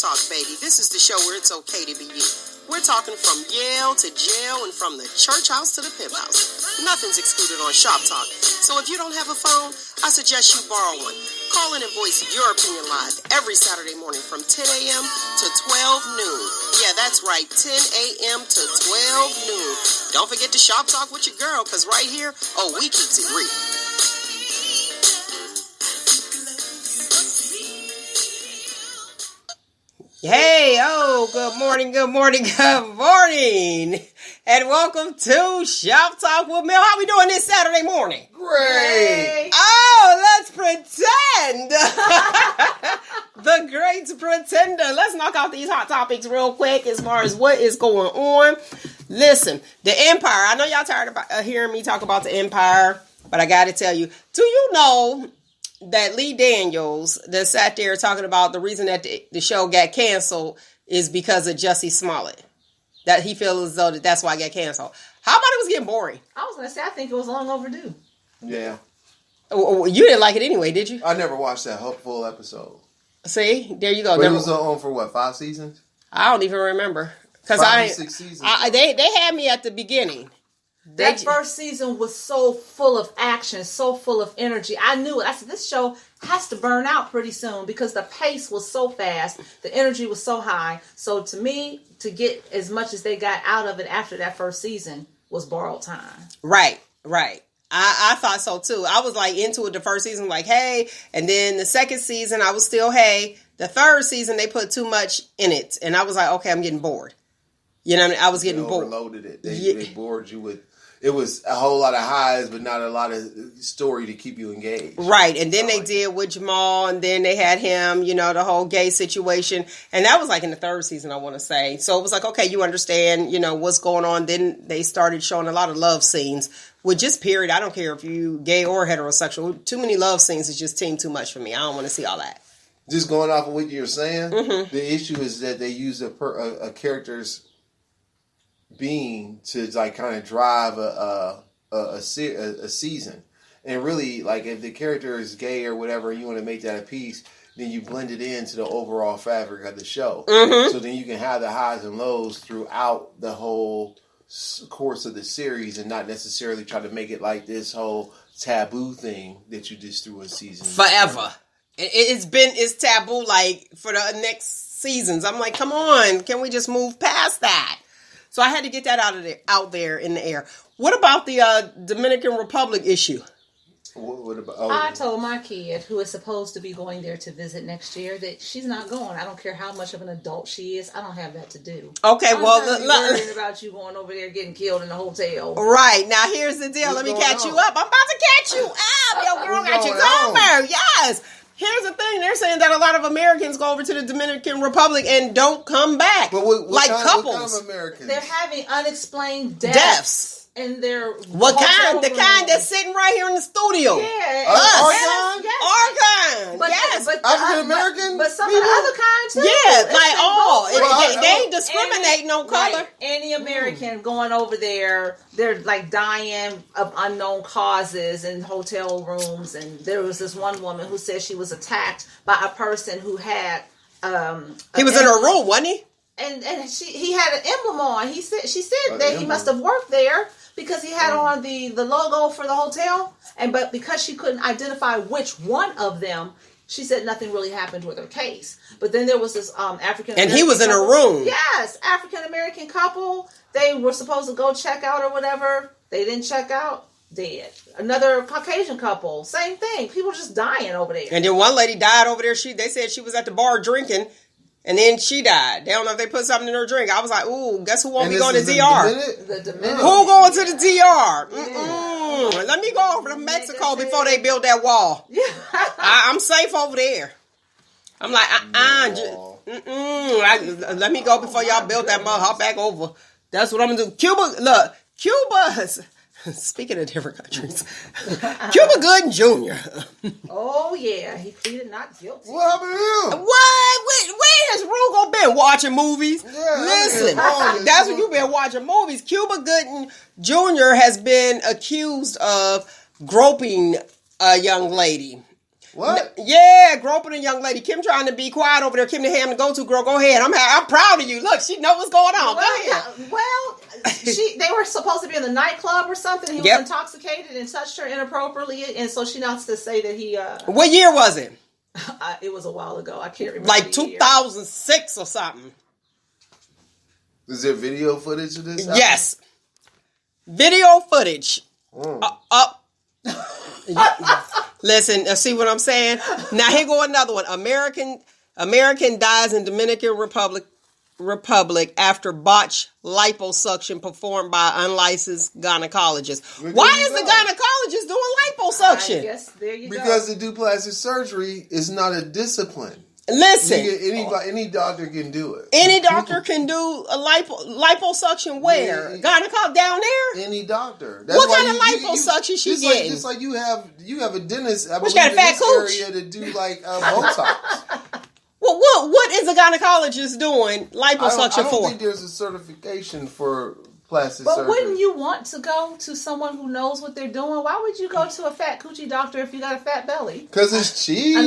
ShopTalk, baby. This is the show where it's okay to be you. We're talking from Yale to jail and from the church house to the pimp house. Nothing's excluded on ShopTalk. So if you don't have a phone, I suggest you borrow one. Call in and voice your opinion live every Saturday morning from 10 a.m. to 12 noon. Yeah, that's right, 10 a.m. to 12 noon. Don't forget to ShopTalk with your girl, because right here, we keeps it real. Hey, good morning, and welcome to Shop Talk with Mel. How we doing this Saturday morning? Great. Let's pretend. The great pretender. Let's knock out these hot topics real quick as far as what is going on. Listen, the Empire. I know y'all tired of hearing me talk about the Empire, but I got to tell you, do you know that Lee Daniels that sat there talking about the reason that the show got canceled is because of Jussie Smollett? That he feels as though that's why it got canceled. How about it was getting boring? I was going to say, I think it was long overdue. Yeah. You didn't like it anyway, did you? I never watched that full episode. See? There you go. But it was on for what, 5 seasons? I don't even remember. 5 or 6 seasons. They had me at the beginning. That first season was so full of action, so full of energy. I knew it. I said, this show has to burn out pretty soon because the pace was so fast. The energy was so high. So to me, to get as much as they got out of it after that first season was borrowed time. Right. I thought so too. I was like into it the first season, like, hey. And then the second season, I was still, hey. The third season, they put too much in it. And I was like, okay, I'm getting bored. You know what I mean? I was getting bored. They overloaded it. They bored you with... It was a whole lot of highs, but not a lot of story to keep you engaged. Right. And then they did with Jamal, and then they had him, the whole gay situation. And that was like in the third season, I want to say. So it was like, okay, you understand, what's going on. Then they started showing a lot of love scenes, with just period. I don't care if you gay or heterosexual. Too many love scenes is just too much for me. I don't want to see all that. Just going off of what you're saying, The issue is that they use a character's being to like kind of drive a season, and really, like, if the character is gay or whatever, you want to make that a piece, then you blend it into the overall fabric of the show. So then you can have the highs and lows throughout the whole course of the series, and not necessarily try to make it like this whole taboo thing that you just threw a season forever. It's taboo like for the next seasons. I'm like, come on, can we just move past that? So I had to get that out there in the air. What about the Dominican Republic issue? What about? I told my kid, who is supposed to be going there to visit next year, that she's not going. I don't care how much of an adult she is. I don't have that to do. Okay, I'm worried about you going over there getting killed in the hotel. Right. Now here's the deal. Let me catch you up. I'm about to catch you up. Your girl got you covered. Yes. Here's the thing. They're saying that a lot of Americans go over to the Dominican Republic and don't come back. But what couples. What kind of Americans? They're having unexplained deaths. And they're... What kind? The kind that's sitting right here in the studio. Yeah. Us. Our kind. But, yes. But African-American? But some of the other kind, too. Yeah, like all. They ain't discriminate no color. Right. Any American going over there, they're like dying of unknown causes in hotel rooms. And there was this one woman who said she was attacked by a person who had... he was in her room, wasn't he? And he had an emblem on. She said that he must have worked there because he had on the logo for the hotel. But because she couldn't identify which one of them, she said nothing really happened with her case. But then there was this African American and he was in couple. her room. Yes, African American couple. They were supposed to go check out or whatever. They didn't check out. Dead. Another Caucasian couple. Same thing. People just dying over there. And then one lady died over there. They said she was at the bar drinking. And then she died. They don't know if they put something in her drink. I was like, ooh, guess who won't be going to DR? The Dominican. Who going to the DR? Yeah. Let me go over to Mexico before they build that wall. Yeah. I'm safe over there. I'm like, let me go before y'all build that mud. Hop back over. That's what I'm going to do. Cuba's... Speaking of different countries, Cuba Gooding Jr. Oh, yeah. He pleaded not guilty. What happened to him? Where has Roogle been? Watching movies? Yeah, listen, that's when you've been watching movies. Cuba Gooding Jr. has been accused of groping a young lady. What? Yeah, groping a young lady. Kim trying to be quiet over there. Kim the Ham, the go-to girl. Go ahead. I'm proud of you. Look, she know what's going on. Go ahead. Well, they were supposed to be in the nightclub or something. He was intoxicated and touched her inappropriately, and so she wants to say that he. What year was it? It was a while ago. I can't remember. Like 2006 or something. Is there video footage of this? Yes. Video footage. Listen, see what I'm saying? Now here go another one. American dies in Dominican Republic after botched liposuction performed by unlicensed gynecologist. Why is the gynecologist doing liposuction? I guess there you go. Because the duplastic surgery is not a discipline. Listen, any doctor can do it. Any doctor can do a liposuction where? Gynecologist down there? Any doctor. What kind of liposuction she getting? Just like you have a dentist. I Which got a fat cooch area to do like Botox. Well, what is a gynecologist doing liposuction I don't for? think there's a certification for plastic but surgery. wouldn't you want to go to someone who knows what they're doing? Why would you go to a fat coochie doctor if you got a fat belly? Because it's cheap.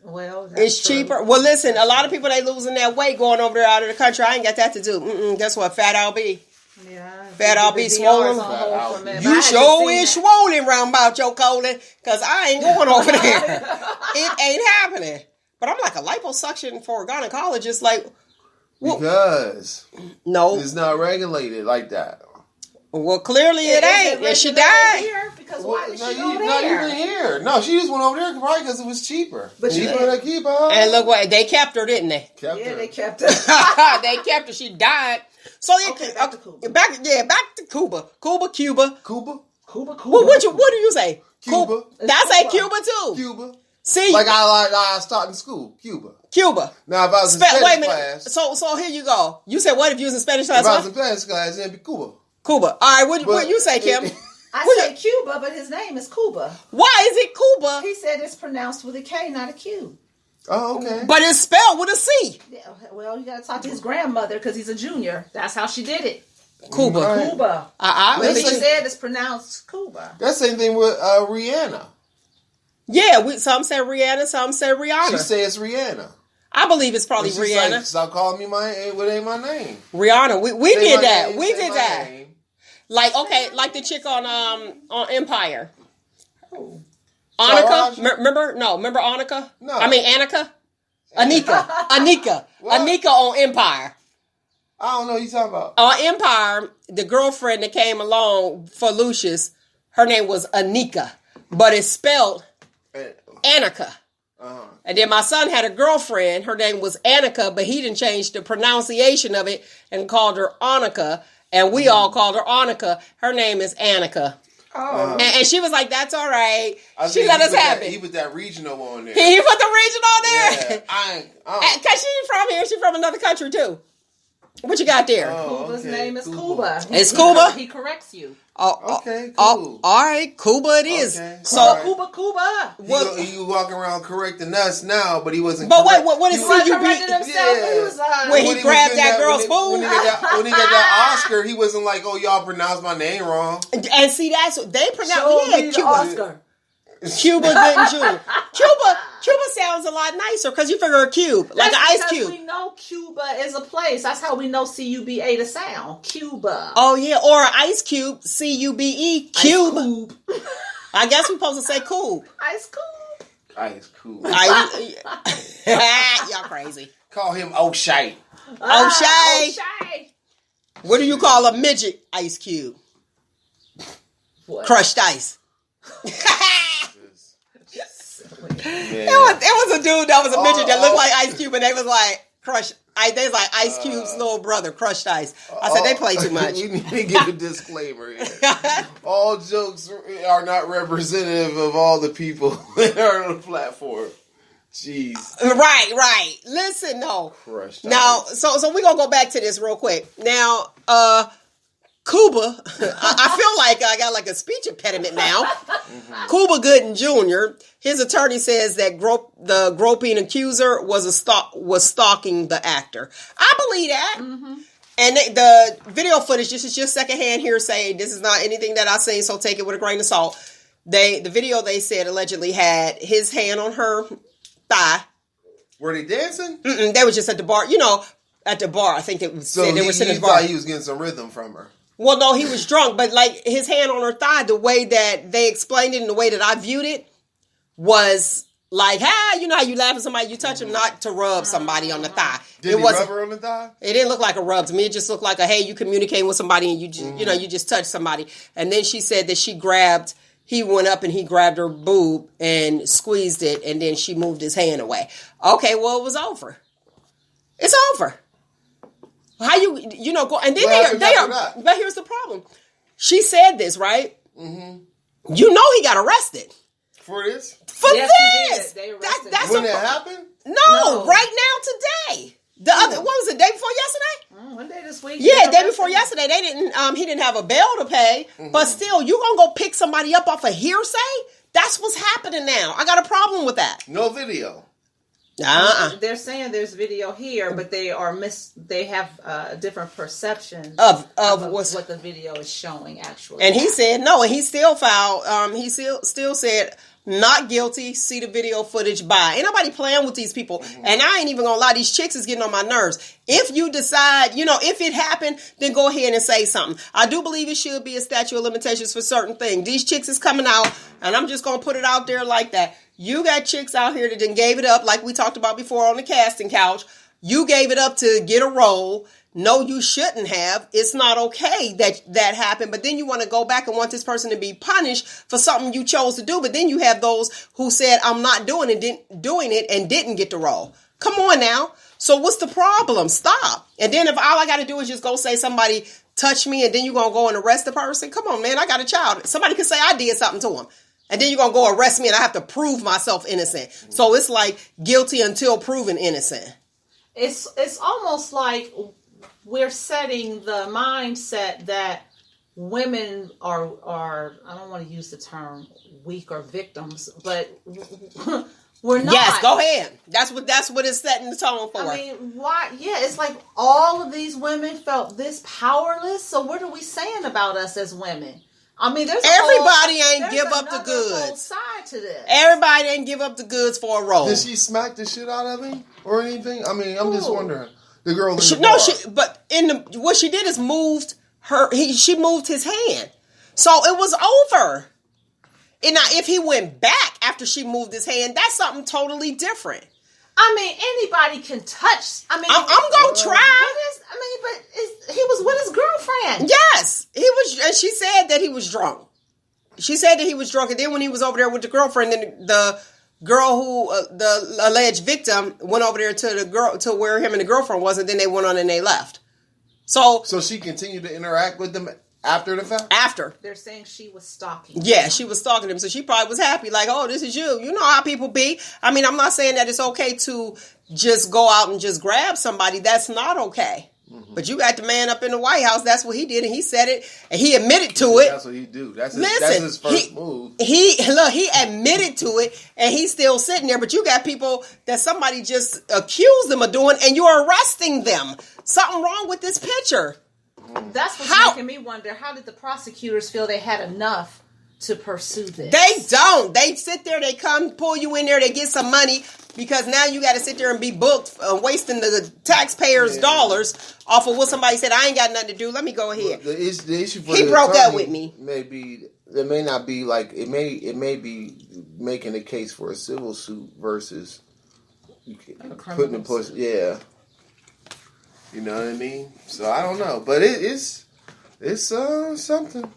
It's cheaper. Well, listen, a lot of people, they losing that weight going over there out of the country. I ain't got that to do. Guess what? Fat I'll be. Yeah. Fat I'll be swollen. You sure is swollen round about your colon, because I ain't going over there. It ain't happening. But I'm like, a liposuction for a gynecologist, like... Because no, it's not regulated like that. Well, clearly it ain't. And she died. Here? Because why did she go Not there? even here. No, she just went over there probably because it was cheaper. But cheaper to keep her. And look what they kept her, didn't they? They kept her. They kept her. She died. So back to Cuba. Back to Cuba. Cuba. What do you say? Cuba. I say Cuba too. Cuba. See, like I started in school. Cuba. Now if I was in Spanish class. So here you go. You said what if you was in Spanish class? If I was in Spanish class, it'd be Cuba. All right. What you say, Kim? I said Cuba, but his name is Cuba. Why is it Cuba? He said it's pronounced with a K, not a Q. Oh, okay. But it's spelled with a C. Yeah, well, you got to talk to his grandmother because he's a junior. That's how she did it. Cuba. Right. Cuba. But she said it's pronounced Cuba. That same thing with Rihanna. Yeah, some say Rihanna, some say Rihanna. She says it's Rihanna. I believe it's probably Rihanna. Like, stop calling me what ain't my name. Rihanna. We did that. Name, we did that. Name. Like the chick on Empire. Oh. Annika, remember Annika? No. I mean Annika. Anika on Empire. I don't know what you talking about. On Empire, the girlfriend that came along for Lucius, her name was Anika, but it's spelled Annika. Uh-huh. And then my son had a girlfriend, her name was Annika, but he didn't change the pronunciation of it and called her Annika, and we all called her Annika. Her name is Annika. Oh. And she was like, that's all right. She let us have it. He put that regional on there. He put the region on there? Yeah, because she's from here. She's from another country, too. What you got there? Cuba's name is Cuba. It's Cuba? He corrects you. Okay, cool. All right, Cuba it is. Okay. So right. Cuba. He walking around correcting us now, but he wasn't. But wait, what is CUB? When he grabbed that girl's food. When he got that Oscar, he wasn't like, "Oh, y'all pronounced my name wrong." And see, that's what they pronounce. Cuba. Oscar. Cuba Gooding Jr. Cuba sounds a lot nicer because you figure a cube, like an ice cube. We know Cuba is a place. That's how we know CUBA to sound. Cuba. Oh yeah, or an ice cube, CUBE, cube. I guess we're supposed to say cool. Ice cube. Ice cool. Y'all crazy. Call him O'Shea. O'Shea. What do you call a midget ice cube? What? Crushed ice. It was a dude that was a midget that looked like Ice Cube, and they was like crushed. They was like Ice Cube's little brother, crushed ice. I said they play too much. We need to give a disclaimer here. All jokes are not representative of all the people that are on the platform. Jeez. Right. Listen, no. Crushed now, ice. so we're gonna go back to this real quick. Now, Cuba, I feel like I got like a speech impediment now. Mm-hmm. Cuba Gooding Jr., his attorney says that the groping accuser was stalking the actor. I believe that. Mm-hmm. And the video footage, this is just secondhand hearsay. This is not anything that I've seen, so take it with a grain of salt. The video they said allegedly had his hand on her thigh. Were they dancing? They were just at the bar. At the bar. I think they were sitting at the bar. Thought he was getting some rhythm from her. Well, no, he was drunk, but like his hand on her thigh, the way that they explained it and the way that I viewed it was like, how you laugh at somebody, you touch them, not to rub somebody on the thigh. Did he rub her on the thigh? It didn't look like a rub to me. It just looked like you communicating with somebody and you just, you just touch somebody. And then she said that he went up and he grabbed her boob and squeezed it and then she moved his hand away. Okay, well, it was over. It's over. How go, and then they are, but here's the problem. She said this, right? Mm-hmm. He got arrested. For this? Yes, this! He did. That's when it happened? No, right now, today. The other, what was it, day before yesterday? One day this week. Yeah, day before yesterday. They didn't, he didn't have a bail to pay, but still, you gonna go pick somebody up off a hearsay? That's what's happening now. I got a problem with that. No video. They're saying there's video here, but they have a different perception of what the video is showing actually. And he said no, and he still filed. He still said not guilty. See the video footage. Bye. Ain't nobody playing with these people. And I ain't even gonna lie. These chicks is getting on my nerves. If you decide, if it happened, then go ahead and say something. I do believe it should be a statute of limitations for certain things. These chicks is coming out, and I'm just gonna put it out there like that. You got chicks out here that done gave it up, like we talked about before on the casting couch. You gave it up to get a role. No, you shouldn't have. It's not okay that happened. But then you want to go back and want this person to be punished for something you chose to do. But then you have those who said, I'm not doing it and didn't get the role. Come on now. So what's the problem? Stop. And then if all I got to do is just go say somebody touched me and then you're going to go and arrest the person. Come on, man. I got a child. Somebody could say I did something to him. And then you're going to go arrest me and I have to prove myself innocent. So it's like guilty until proven innocent. It's almost like we're setting the mindset that women are I don't want to use the term weak or victims, but we're not. Yes, go ahead. That's what it's setting the tone for. I mean, why? Yeah, it's like all of these women felt this powerless. So what are we saying about us as women? I mean, everybody ain't give up the goods. Whole side to this. Everybody ain't give up the goods for a role. Did she smack the shit out of him or anything? I mean, I'm just wondering. The girl in the bar. What she did is she moved his hand. So it was over. And now if he went back after she moved his hand, that's something totally different. I mean, anybody can touch. I mean, I'm gonna try. But he was with his girlfriend. Yes, he was, and she said that he was drunk. She said that he was drunk, and then when he was over there with the girlfriend, then the girl who the alleged victim went over there to where him and the girlfriend was, and then they went on and they left. So she continued to interact with them after the fact? After. They're saying she was stalking. Yeah, she was stalking him. So she probably was happy. Like, oh, this is you. You know how people be. I mean, I'm not saying that it's okay to just go out and just grab somebody. That's not okay. Mm-hmm. But you got the man up in the White House. That's what he did. And he said it. And he admitted to it. That's what he do. That's his first move. He admitted to it. And he's still sitting there. But you got people that somebody just accused them of doing. And you're arresting them. Something wrong with this picture. That's what's making me wonder, how did the prosecutors feel they had enough to pursue this? They don't. They sit there, they come pull you in there, they get some money, because now you got to sit there and be booked, wasting the taxpayers' dollars off of what somebody said. I ain't got nothing to do. Let me go ahead. Well, the issue for he broke up with me. It may not be like it may be making a case for a civil suit versus putting a push. Yeah. You know what I mean? So I don't know, but it's something.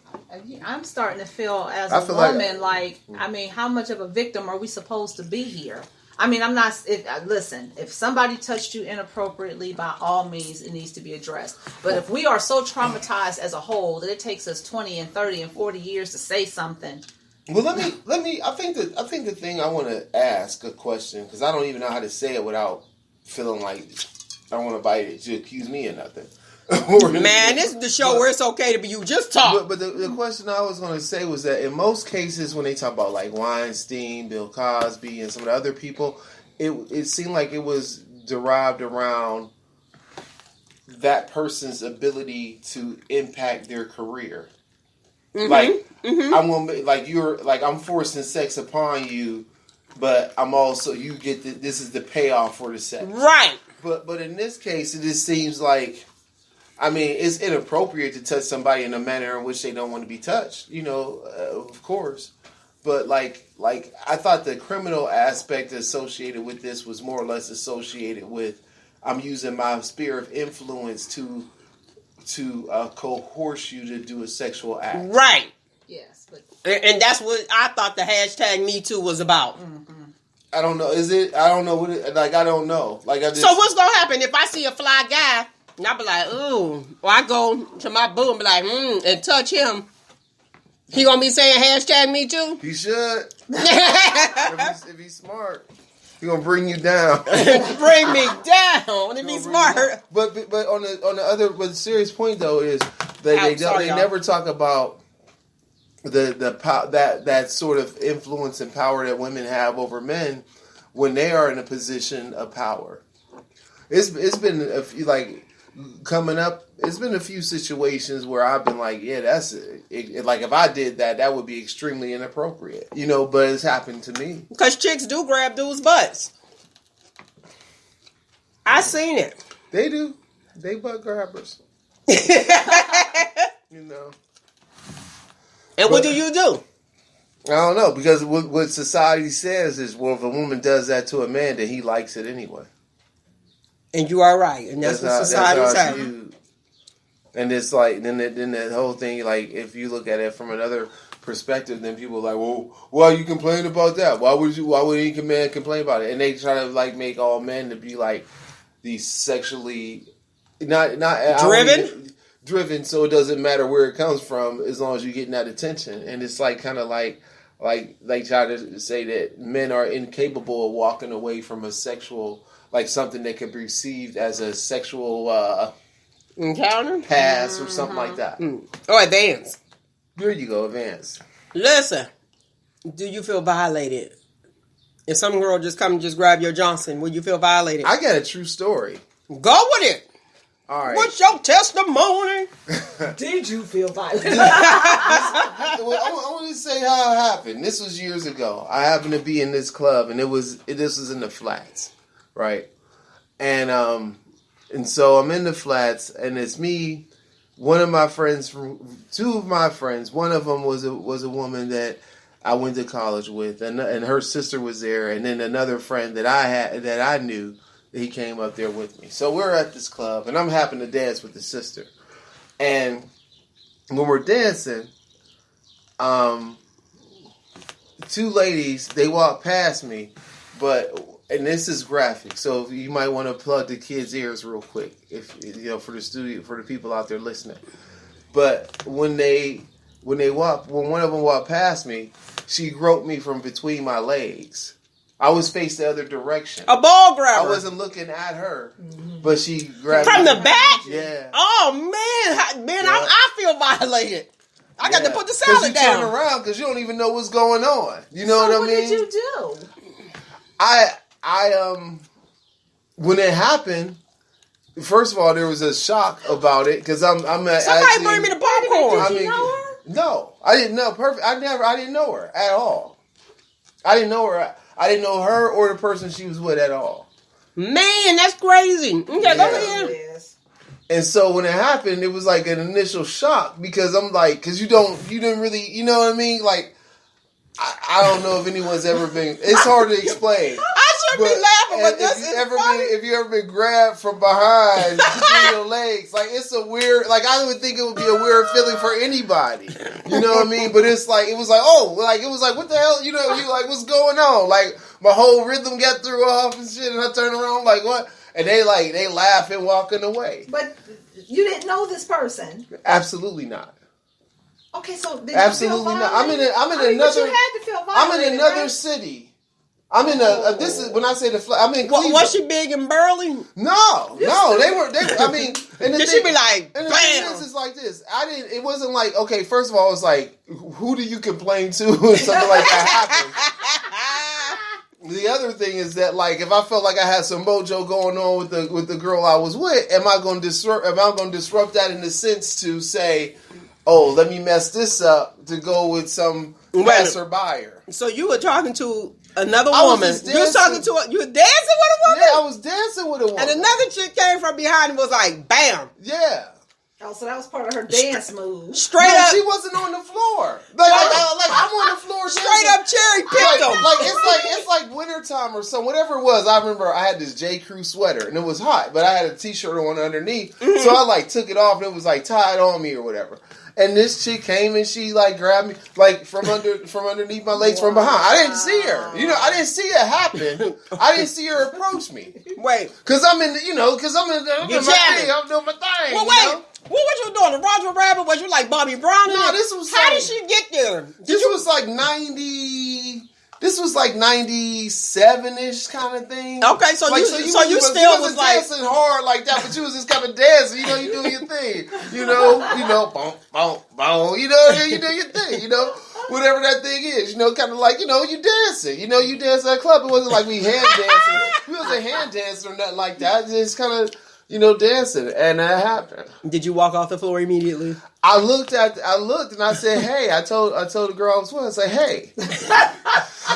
I'm starting to feel as a woman like I mean, how much of a victim are we supposed to be here? I mean, I'm not. Listen, if somebody touched you inappropriately, by all means, it needs to be addressed. But if we are so traumatized as a whole that it takes us 20 and 30 and 40 years to say something. Well, let me. I think the thing I want to ask a question, because I don't even know how to say it without feeling like I don't want to bite it to accuse me of nothing. Man, this is the show where it's okay to be you. Just talk. But the question I was going to say was that in most cases when they talk about like Weinstein, Bill Cosby, and some of the other people, it seemed like it was derived around that person's ability to impact their career. Like I'm gonna like you're like I'm forcing sex upon you, but I'm also you get this is the payoff for the sex. Right. But in this case, it just seems like, I mean, it's inappropriate to touch somebody in a manner in which they don't want to be touched. You know, of course. But like I thought the criminal aspect associated with this was more or less associated with I'm using my sphere of influence to coerce you to do a sexual act. Right. Yes, but And that's what I thought the hashtag Me Too was about. I don't know. Is it? I don't know what it, like. I don't know. Like I just. So what's gonna happen if I see a fly guy and I be like, ooh, or I go to my boo and be like, and touch him? He gonna be saying hashtag Me Too? He should. If he's smart, he gonna bring you down. Bring me down. If he's smart. But on the serious point though is that they never talk about that sort of influence and power that women have over men when they are in a position of power. It's been a few, like coming up. It's been a few situations where I've been like, yeah, that's it, like if I did that, that would be extremely inappropriate, you know. But it's happened to me Because chicks do grab dudes' butts. I seen it. They do. They butt grabbers. You know. And what do you do? I don't know, because what society says is, well, if a woman does that to a man, then he likes it anyway. And you are right. And that's what society says. And it's like, then that whole thing, like, if you look at it from another perspective, then people are like, well, why you complain about that? Why would any man complain about it? And they try to, like, make all men to be, like, these sexually, not driven, so it doesn't matter where it comes from as long as you're getting that attention. And it's like kind of like they try to say that men are incapable of walking away from a sexual, like something that could be received as a sexual encounter, pass or something like that. Or advance. There you go, advance. Listen, do you feel violated? If some girl just come and just grab your Johnson, will you feel violated? I got a true story. Go with it. All right. What's your testimony? did you feel violated? I want to say how it happened. This was years ago. I happened to be in this club, and this was in the flats, right? And so I'm in the flats, and it's me, one of my friends, two of my friends. One of them was a woman that I went to college with, and her sister was there, and then another friend that I knew. He came up there with me. So we're at this club, and I'm happy to dance with the sister. And when we're dancing, two ladies, they walk past me, and this is graphic, so you might want to plug the kids' ears real quick, if for the people out there listening. But when one of them walked past me, she groped me from between my legs. I was faced the other direction. A ball grabber. I wasn't looking at her, but she grabbed from me. the back. Yeah. Oh man, Yeah. I feel violated. I got to put the salad you turn down. around because you don't even know what's going on. You know So what I mean? What did you do? I when it happened, first of all, there was a shock about it because I'm Somebody bring me the popcorn. Did you know her? No, I didn't know. I didn't know her at all. I didn't know her. I didn't know her or the person she was with at all. Man, that's crazy. Okay, go ahead. Yes. And so when it happened, it was like an initial shock because I'm like, because you didn't really, you know what I mean? Like, I don't know if anyone's ever been, it's hard to explain. I shouldn't be laughing, but this is funny. If you ever been grabbed from behind between your legs, like it's a weird, like I would think it would be a weird feeling for anybody. You know what I mean? But it's like, it was like, what the hell? You know, you like, what's going on? Like my whole rhythm got threw off and shit, and I turned around like, what? And they laughing, walking away. But you didn't know this person. Absolutely not. Okay, so did Absolutely you feel not. violated? I'm in But another. you had to feel I'm violated, in another right? city. I'm in this is when I say the flat. I'm in Cleveland. Was she big and burly? No. They were. I mean, and the Did thing, she be like, and the bam? thing is like this. It wasn't like, okay. First of all, it's like, who do you complain to when something like that happens? The other thing is that, like, if I felt like I had some mojo going on with the girl I was with, am I going to disrupt that in the sense to say, oh, let me mess this up to go with some passerby. So you were talking to another I was woman. just You were talking to you were dancing with a woman? Yeah, I was dancing with a woman. And another chick came from behind and was like, bam. Yeah. Oh, so that was part of her dance move. Straight No, up. she wasn't on the floor. Like I'm on the floor. Straight up cherry picked them. Like it's like wintertime or something. Whatever it was, I remember I had this J. Crew sweater and it was hot, but I had a t-shirt on underneath. Mm-hmm. So I like took it off and it was like tied on me or whatever. And this chick came and she like grabbed me like from underneath my legs from behind. I didn't see her. You know, I didn't see it happen. I didn't see her approach me. Wait. Cause I'm in the, I'm doing my thing. I'm doing my thing. Well, wait. What was you doing? The Roger Rabbit? Was you like Bobby Brown? No, this was How did she get there? This was like 90. This was like 97-ish kind of thing. Okay, so like, you still was like dancing hard like that, but you was just kind of dancing. You know, you doing your thing. You know, boom, boom, boom. You do your thing. You know, whatever that thing is. You know, kind of like you dancing. You dance at a club. It wasn't like we hand dancing. We wasn't hand dancing or nothing like that. Just kind of. Dancing, and that happened. Did you walk off the floor immediately? I looked and I said, "Hey!" I told the girl I was with, I said, "Hey,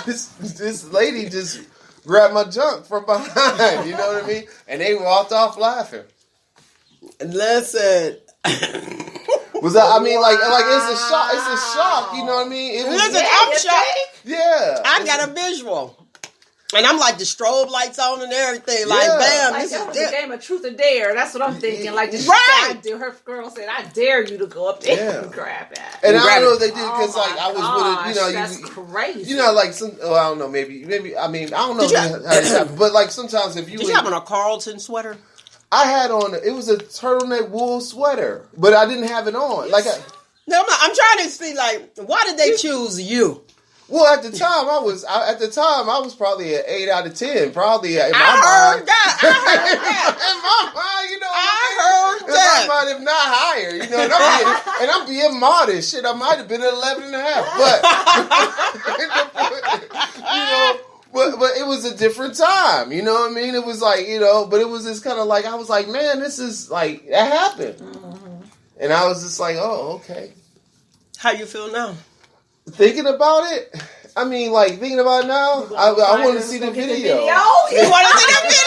this lady just grabbed my junk from behind." You know what I mean? And they walked off laughing. Listen, was that? I mean, like it's a shock. It's a shock. You know what I mean? Listen, I'm shocked. Yeah, I got a visual. And I'm like the strobe lights on and everything. Like, bam. Like, this that is was a game of truth or dare. That's what I'm thinking. Like, her girl said, I dare you to go up there and grab that. And I don't know if they did because, I was with that's crazy. Like, some, I don't know, maybe, I mean, I don't know how this happened. But, like, sometimes if you... Did you have on a Carlton sweater? I had on, it was a turtleneck wool sweater. But I didn't have it on. No, I'm trying to see, like, why did they choose you? Well, at the time, I was probably an 8 out of 10. Probably in my mind. I heard that. In my mind, I heard that. In my mind, if not higher, and I'm being modest. Shit, I might have been 11 and a half. But, but it was a different time. You know what I mean? It was like, but it was just kind of like, I was like, man, this is like, that happened. Mm-hmm. And I was just like, oh, okay. How you feel now? Thinking about it, I mean, like thinking about it now, I want to see the video. You want to see the video?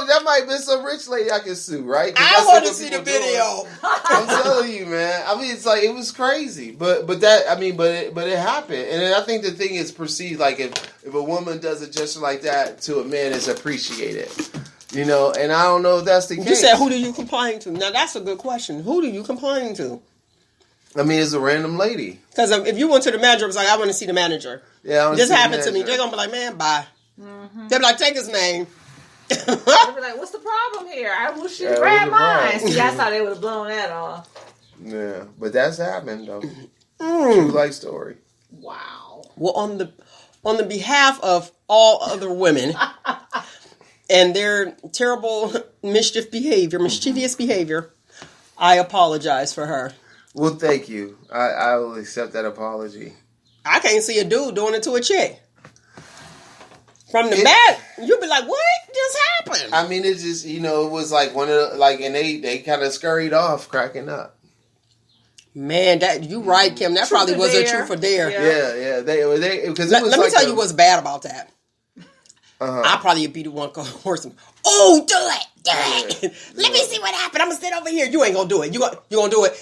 That might have been some rich lady I can sue, right? I want to see the video. I'm telling you, man. I mean, it's like it was crazy, but it happened, and then I think the thing is perceived like if a woman does a gesture like that to a man, it's appreciated. And I don't know if that's the case. You said, who do you complain to? Now that's a good question. Who do you complain to? I mean, it's a random lady. Because if you went to the manager, it was like, I want to see the manager. Yeah, this happened to me. They're going to be like, man, bye. Mm-hmm. They'll be like, take his name. They'll be like, what's the problem here? I wish you'd grab mine. See, that's how they would have blown that off. Yeah, but that's happened, though. True life story. Wow. Well, on the behalf of all other women and their terrible mischievous behavior, I apologize for her. Well, thank you. I will accept that apology. I can't see a dude doing it to a chick. From the back, you'd be like, what just happened? I mean, it just, it was like one of the, and they kind of scurried off cracking up. Man, you right, Kim. That probably was a truth or dare. Yeah. They because let me tell you what's bad about that. I probably be the one going horse. Oh, do it. Let me see what happened. I'm gonna sit over here. You ain't gonna do it. You gonna do it.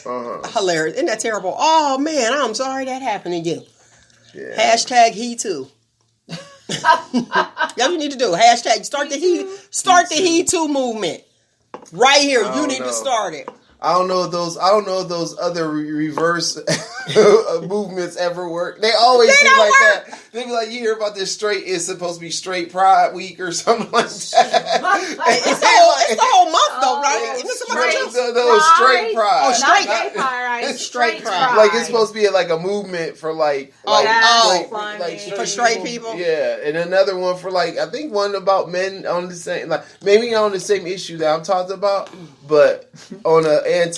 Hilarious. Isn't that terrible? Oh man, I'm sorry that happened to you. Yeah. Hashtag he too. That's what you need to do. Hashtag start the he too movement. Right here. You need to start it. I don't know if those other reverse movements ever work. They always seem like that. They be like, you hear about this it's supposed to be straight Pride Week or something like that. It's the whole month though, right? Straight Pride. Oh, straight Pride. Straight Pride. Like it's supposed to be like a movement for for straight people. Yeah, and another one for I think one about men on the same maybe on the same issue that I'm talking about, but on a but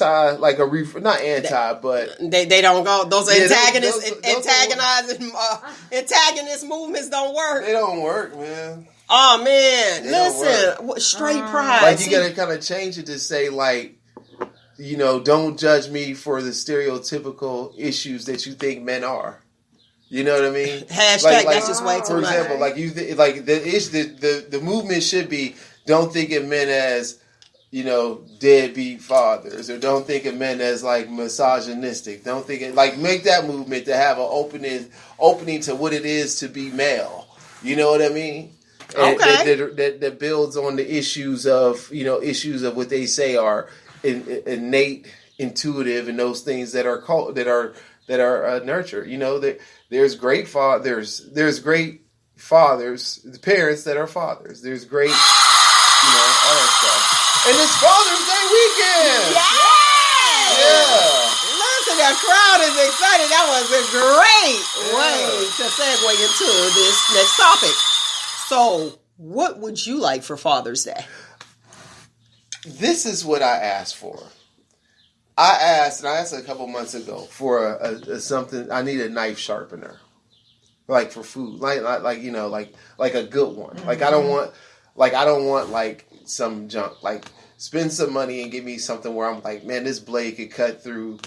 they don't go. Those antagonist movements don't work. They don't work, man. Oh man, listen, straight pride. You gotta kind of change it to say don't judge me for the stereotypical issues that you think men are. You know what I mean? Hashtag that's just way too much. For example, like the movement should be, don't think of men as, deadbeat fathers, or don't think of men as like misogynistic. Don't think it, like, make that movement to have an opening to what it is to be male. You know what I mean? Okay. That builds on the issues of what they say are innate, intuitive, and those things that are called that are nurtured. There's great there's great fathers, the parents that are fathers. There's great, all that stuff. And it's Father's Day weekend. Yeah. Listen, the crowd is excited. That was a great way to segue into this next topic. So, what would you like for Father's Day? This is what I asked for. I asked a couple months ago for a something. I need a knife sharpener, like for food, like a good one. Mm-hmm. Like I don't want like some junk. Like, spend some money and give me something where I'm like, man, this blade could cut through.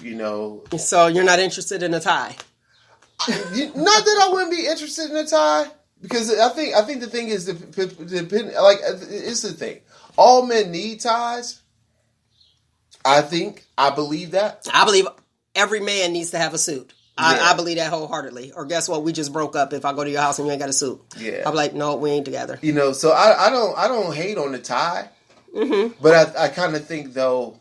So you're not interested in a tie? Not that I wouldn't be interested in a tie, because I think the thing is it's the thing. All men need ties. I believe that. I believe every man needs to have a suit. I believe that wholeheartedly. Or guess what? We just broke up. If I go to your house and you ain't got a suit, I'm like, no, we ain't together. So I don't hate on the tie, but I kind of think though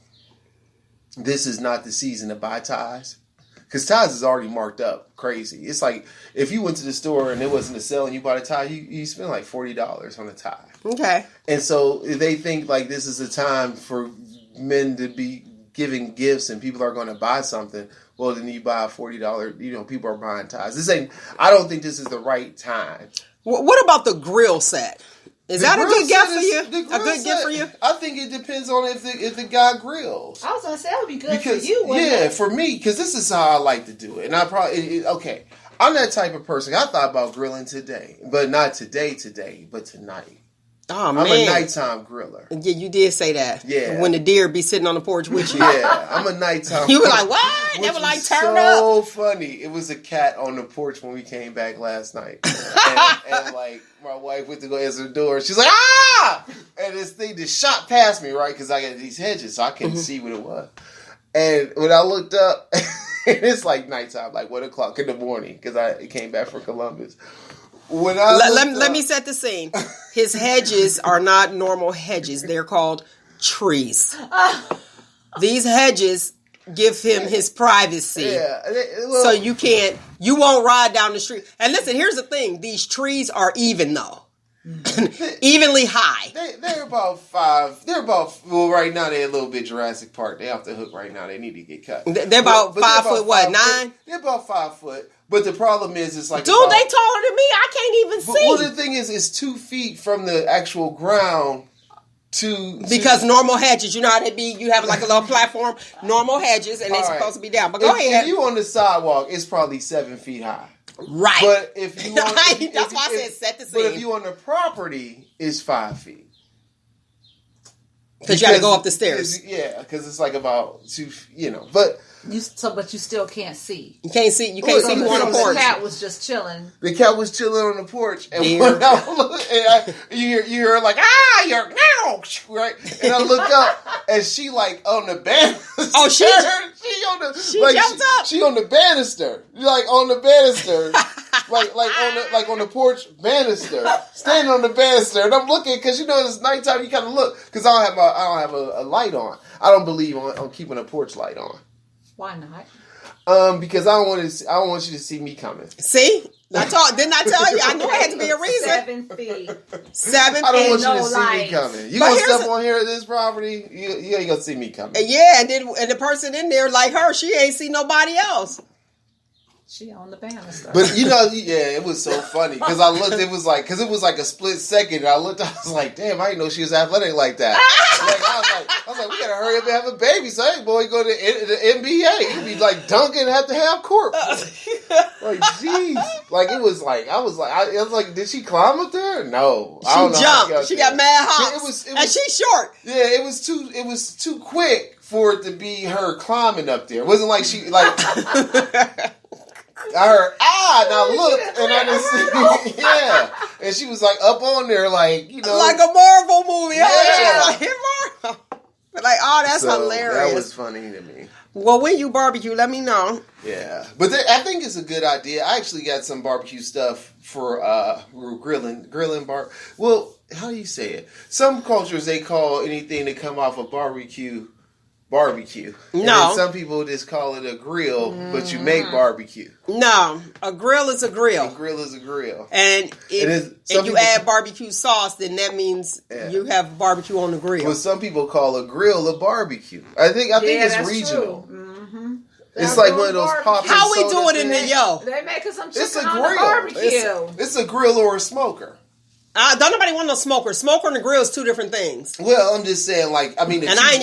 this is not the season to buy ties, because ties is already marked up crazy. It's like if you went to the store and it wasn't a sale and you bought a tie, you spend like $40 on a tie. Okay, and so they think like this is a time for men to be giving gifts and people are going to buy something. Well, then you buy a $40. People are buying ties. I don't think this is the right time. What about the grill set? Is that a good gift for you? A good gift for you? I think it depends on if the guy grills. I was going to say, that would be good for you, wouldn't it? For me, because this is how I like to do it. And I probably, I'm that type of person. I thought about grilling today, but not today, but tonight. Oh, man. I'm a nighttime griller. Yeah, you did say that. Yeah. When the deer be sitting on the porch with you. Yeah, I'm a nighttime You were like, what? They were like, turn up. So funny. It was a cat on the porch when we came back last night. and like, my wife went to go answer the door. She's like, ah! And this thing just shot past me, right? Because I got these hedges, so I couldn't see what it was. And when I looked up, it's like nighttime, like 1 o'clock in the morning, because I came back from Columbus. Let me set the scene. His hedges are not normal hedges. They're called trees. These hedges give him his privacy. Yeah. So you won't ride down the street. And listen, here's the thing. These trees are even though. Evenly high. They're about 5. Well, right now they're a little bit Jurassic Park. They're off the hook right now. They need to get cut. They're about 5 foot, what, 9? They're about 5 foot. But the problem is, it's like... Dude, they taller than me. I can't even see. Well, the thing is, it's 2 feet from the actual ground to... Because normal hedges, you know how they be? You have like a little platform, normal hedges, and they're supposed to be down. But go ahead. If you on the sidewalk, it's probably 7 feet high. Right. But if you... That's why I said set the scene. But if you on the property, it's 5 feet. Because you got to go up the stairs. Yeah, because it's like about 2, but... But you still can't see. You can't see. You can't see who on the porch. The cat was just chilling. The cat was chilling on the porch, and you hear like you're now right. And I look up, and she like on the banister. Oh, she jumped up. She on the banister, like on the banister, like on the porch banister, standing on the banister. And I'm looking because it's nighttime. You kind of look because I don't have a light on. I don't believe on keeping a porch light on. Why not? Because I don't want you to see me coming. See? Didn't I tell you? I knew it had to be a reason. 7 feet. 7 feet. I don't want you to see me coming. You gonna step on here at this property? You ain't gonna see me coming. Yeah, and the person in there like her, she ain't see nobody else. She on the banister. But it was so funny because I looked. It was like a split second. And I looked. I was like, damn, I didn't know she was athletic like that. I was like, we gotta hurry up and have a baby. So hey, boy, go to the NBA. He'd be like dunking at the half court. Like, jeez. Like it was like I was like, did she climb up there? No, she jumped. She got mad hops. And she's short. Yeah, it was too quick for it to be her climbing up there. It wasn't like she like. I heard and I looked and I just yeah, and she was like up on there like like a Marvel movie. Yeah. Like Marvel. Like that's hilarious. That was funny to me. Well, when you barbecue, let me know. Yeah, but I think it's a good idea. I actually got some barbecue stuff for grilling bar. Well, how do you say it? Some cultures they call anything that come off a barbecue. No. And some people just call it a grill, but you make barbecue. No, a grill is a grill. A grill is a grill. And if you add barbecue sauce, then that means you have barbecue on the grill. Well, some people call a grill a barbecue. I think it's regional. Mm-hmm. It's like one of those pop. How we do it in the yo? They making some chicken It's a on grill. the barbecue. It's a grill or a smoker. Don't nobody want no smoker. Smoker and the grill is two different things. Well, I'm just saying, I ain't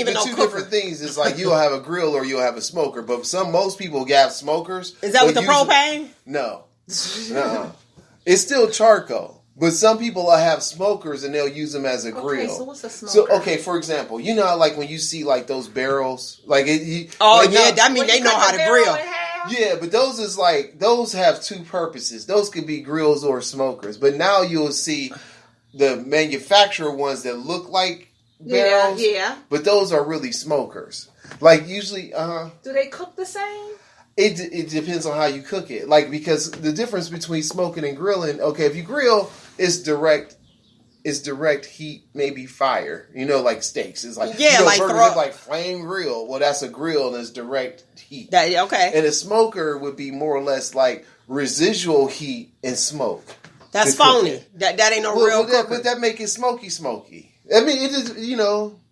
even no two cooker. different things is like you'll have a grill or you'll have a smoker. But most people have smokers. Is that with the propane? No. It's still charcoal. But some people have smokers and they'll use them as a grill. Okay, so what's a smoker? So, for example, how like when you see like those barrels, like that means they know how to grill. Yeah, but those have two purposes. Those could be grills or smokers. But now you'll see the manufacturer ones that look like barrels. Yeah. But those are really smokers. Like usually, do they cook the same? It depends on how you cook it. Like because the difference between smoking and grilling. Okay, if you grill, it's direct heat, maybe fire. Like steaks. It's like burgers, like flame grill. Well, that's a grill and it's direct heat. Okay. And a smoker would be more or less like residual heat and smoke. That's phony. That ain't no real cooker. But that make it smoky. I mean, it is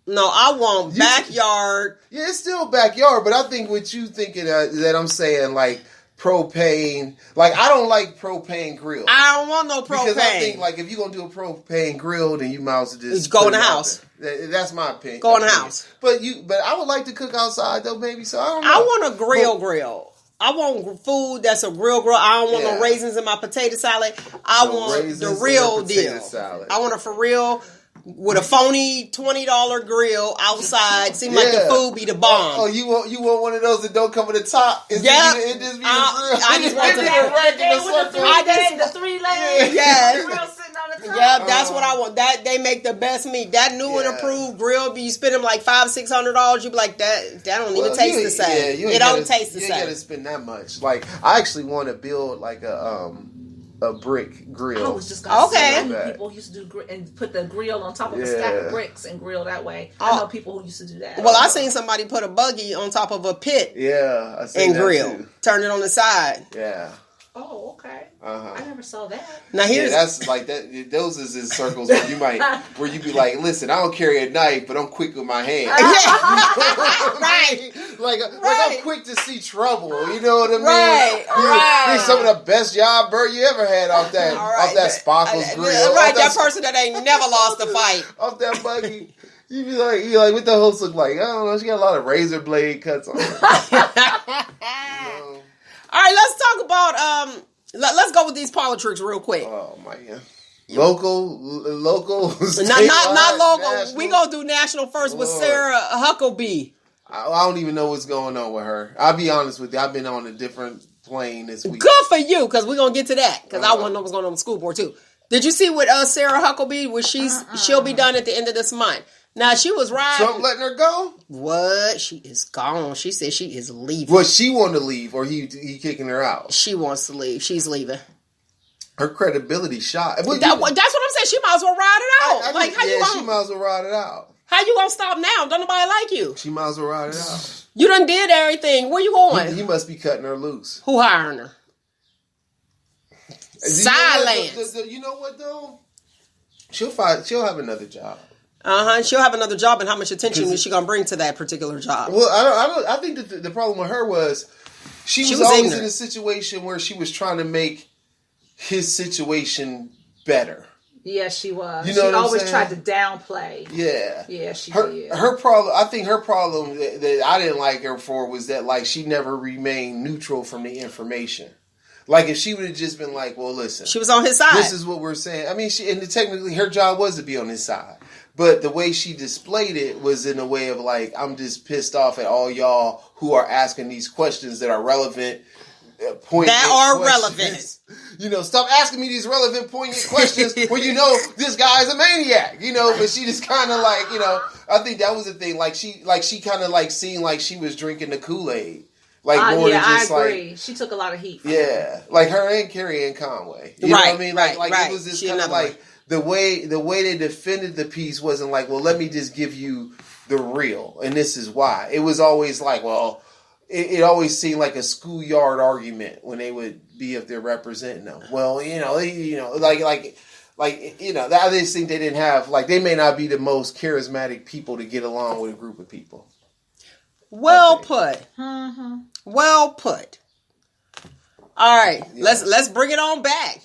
No, I want backyard. Yeah, it's still backyard, but I think what you thinking that I'm saying like. Propane, like I don't like propane grill. I don't want no propane because I think like if you're gonna do a propane grill, then you might as well just go in the house. That's my opinion. Go in the house. But I would like to cook outside though, maybe. So I don't know. I want a grill. I want food that's a grill. I don't want no raisins in my potato salad. I want the real deal. Salad. I want a for real. With a phony $20 grill outside, seem like the food be the bomb. Oh, you want one of those that don't come with the top? Yeah, I just want the 3 legs. Yeah, grill sitting on the top. Yeah, that's what I want. That they make the best meat. That new and approved grill, you spend them like $500-600. You be like that don't even taste the same. It don't taste the same. You gotta spend that much. Like I actually want to build like a brick grill. I was just gonna say, I knew people who used to do and put the grill on top of a stack of bricks and grill that way. I know people who used to do that. Well, I seen somebody put a buggy on top of a pit. Yeah, I seen and grill. Too. Turn it on the side. Yeah. Oh, okay. I never saw that. Now that's like that. Those is in circles where you be like, listen, I don't carry a knife, but I'm quick with my hand. Right. Like I'm quick to see trouble. You know what I mean? Right. Some of the best job Bert you ever had off that Sparkles grill. Right. That person that ain't never lost a fight off that buggy. You be like, what the host look like? I don't know. She got a lot of razor blade cuts on her. All right, let's talk about let's go with these politics real quick. Oh my God. Local, not local. National. We gonna do national first with Sarah Huckabee. I don't even know what's going on with her. I'll be honest with you. I've been on a different plane this week. Good for you, because we're gonna get to that. Because I want to know what's going on with the school board too. Did you see what Sarah Huckabee? She'll be done at the end of this month. Now, she was riding. Trump letting her go? What? She is gone. She said she is leaving. Well, she wanted to leave, or he kicking her out? She wants to leave. She's leaving. Her credibility shot. That's what I'm saying. She might as well ride it out. She might as well ride it out. How you gonna stop now? Don't nobody like you. She might as well ride it out. You done did everything. Where you going? He must be cutting her loose. Who hiring her? Silence. You know what though? She'll have another job. She'll have another job, and how much attention is she gonna bring to that particular job? Well, I think that the problem with her was she was always ignorant. In a situation where she was trying to make his situation better. Yeah, she was. You know she always tried to downplay. Yeah. Yeah, she did. Her problem, I think her problem that I didn't like her for was that like she never remained neutral from the information. Like if she would have just been like, well, listen. She was on his side. This is what we're saying. I mean, technically her job was to be on his side. But the way she displayed it was in a way of like, I'm just pissed off at all y'all who are asking these questions that are relevant, poignant questions. Relevant. Stop asking me these relevant, poignant questions when you know this guy is a maniac. But she just kind of like, I think that was the thing. Like she kind of like seemed like she was drinking the Kool-Aid. Like more than just I agree. Like, she took a lot of heat. Yeah, like her and Carrie Ann Conway. You know what I mean? Like it was just kind of like the way they defended the piece wasn't like, well, let me just give you the real, and this is why. It was always like, well, it always seemed like a schoolyard argument when they would be up there representing them. Well, I just think they didn't have, like, they may not be the most charismatic people to get along with a group of people. Well put. Mm-hmm. Well put. All right, let's bring it on back.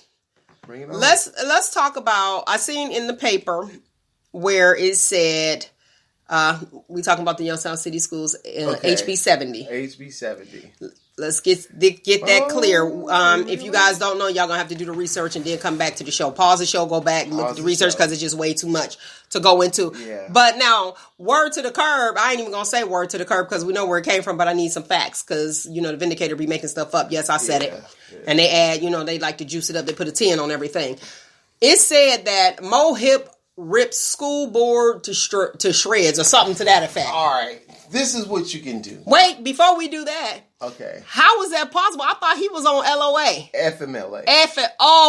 Bring it on. Let's talk about. I seen in the paper where it said we talking about the Youngstown City Schools HB 70. HB 70. Let's get that clear. If you guys don't know, y'all gonna have to do the research and then come back to the show. Pause the show, go back, look at the research because it's just way too much to go into. Yeah. But now, word to the curb. I ain't even gonna say word to the curb because we know where it came from. But I need some facts because the Vindicator be making stuff up. Yes, I said it. Yeah. And they add, they like to juice it up. They put a 10 on everything. It said that Mo Hip ripped school board to shreds or something to that effect. All right. This is what you can do. Wait, before we do that. Okay. How was that possible? I thought he was on LOA. FMLA.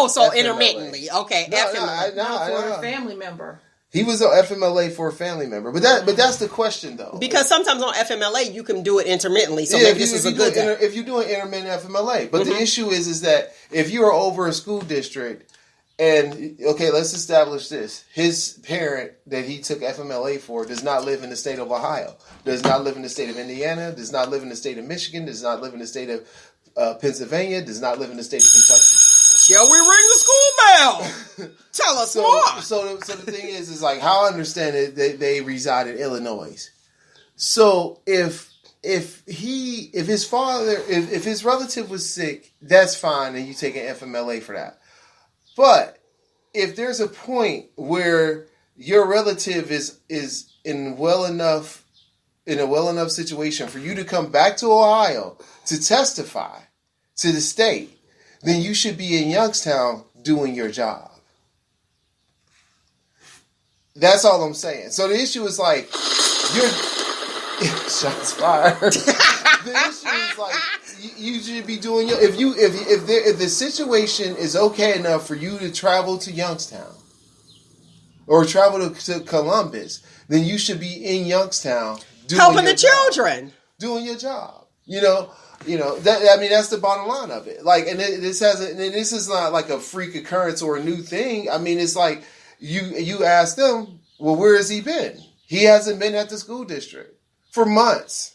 So FMLA. Intermittently. Okay, FMLA. For a family member. He was on FMLA for a family member. But that's the question, though. Because sometimes on FMLA, you can do it intermittently. So maybe this is a good thing. If you're doing intermittent FMLA. But the issue is that if you are over a school district, and, okay, let's establish this. His parent that he took FMLA for does not live in the state of Ohio, does not live in the state of Indiana, does not live in the state of Michigan, does not live in the state of Pennsylvania, does not live in the state of Kentucky. Shall we ring the school bell? Tell us more. So the thing is like, how I understand it, they reside in Illinois. So if his father, if his relative was sick, that's fine, and you take an FMLA for that. But if there's a point where your relative is in a well enough situation for you to come back to Ohio to testify to the state, then you should be in Youngstown doing your job. That's all I'm saying. So the issue is like, shots fired. The issue is like, you should be doing your, if the situation is okay enough for you to travel to Youngstown or travel to Columbus, then you should be in Youngstown helping the children, doing your job. That's the bottom line of it. Like, and this is not like a freak occurrence or a new thing. I mean, it's like you ask them, well, where has he been? He hasn't been at the school district for months.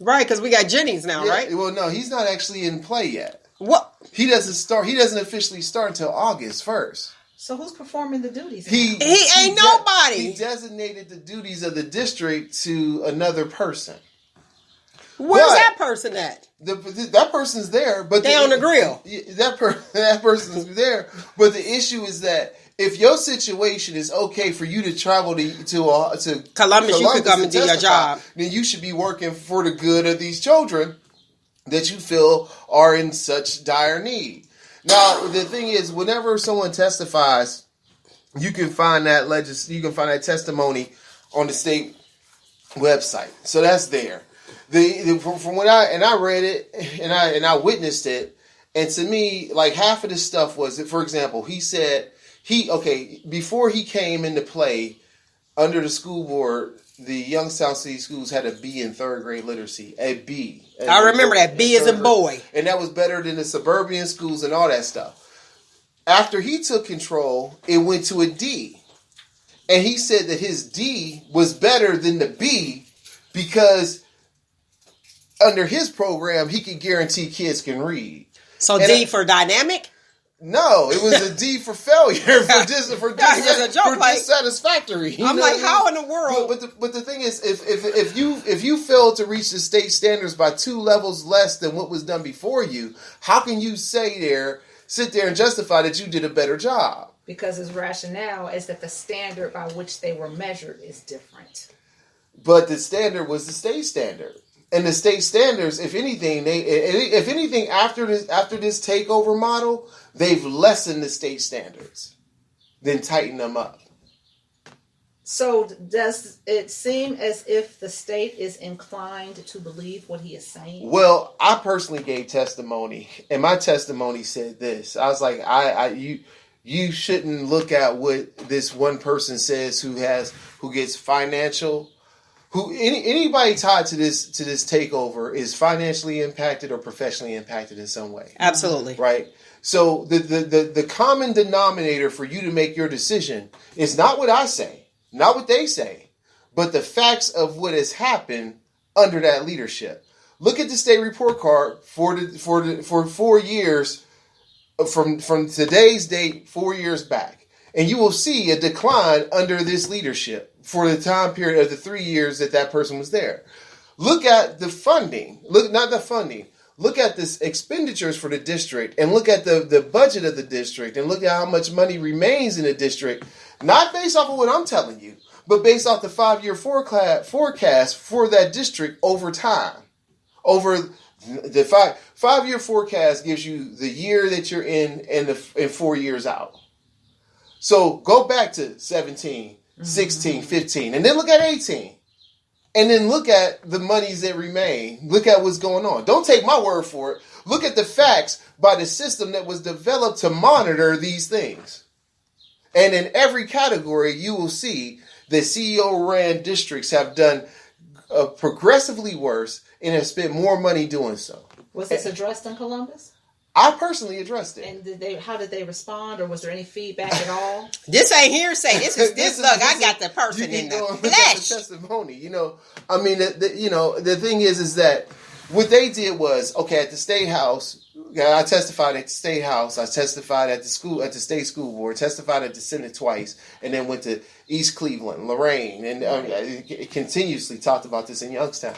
Right, because we got Jennings now, right? Well, no, he's not actually in play yet. What? He doesn't officially start until August 1st. So who's performing the duties? He ain't nobody. He designated the duties of the district to another person. Where's that person at? That person's there, but they on the grill. That person's there, but the issue is that if your situation is okay for you to travel to Columbus, you could come and do your job. Then you should be working for the good of these children that you feel are in such dire need. Now, the thing is, whenever someone testifies, you can find that testimony on the state website. So that's there. From when I read it and I witnessed it, and to me, like, half of this stuff was, for example, he said before he came into play under the school board, the Youngstown City Schools had a B in third grade literacy, a B. I remember that. B as in boy. And that was better than the suburban schools and all that stuff. After he took control, it went to a D. And he said that his D was better than the B because under his program, he could guarantee kids can read. So D for dynamic? No, it was a D for failure, for dissatisfactory. I'm like, how in the world? But the thing is, if you fail to reach the state standards by 2 levels less than what was done before you, how can you sit there and justify that you did a better job? because his rationale is that the standard by which they were measured is different. But the standard was the state standard. And the state standards, if anything, after this takeover model, they've lessened the state standards, then tightened them up. So does it seem as if the state is inclined to believe what he is saying? Well, I personally gave testimony, and my testimony said this. I was like, you shouldn't look at what this one person says who gets financial. Anybody tied to this takeover is financially impacted or professionally impacted in some way. Absolutely. Right? So the common denominator for you to make your decision is not what I say, not what they say, but the facts of what has happened under that leadership. Look at the state report card for 4 years from today's date, 4 years back. And you will see a decline under this leadership for the time period of the 3 years that person was there. Look at the funding. Look at the expenditures for the district, and look at the budget of the district, and look at how much money remains in the district, not based off of what I'm telling you, but based off the 5-year forecast for that district over time. Over the 5-year forecast gives you the year that you're in and 4 years out. So go back to 17, 16, 15, and then look at 18. And then look at the monies that remain. Look at what's going on. Don't take my word for it. Look at the facts by the system that was developed to monitor these things. And in every category, you will see that CEO-ran districts have done progressively worse and have spent more money doing so. Was this addressed in Columbus? I personally addressed it. And how did they respond, or was there any feedback at all? This ain't hearsay. Look, I got the person in the flesh. The testimony, I mean, the thing is that what they did was, okay, at the state house, I testified at the state house, I testified at the state school board, testified at the Senate twice, and then went to East Cleveland, Lorraine, and continuously talked about this in Youngstown.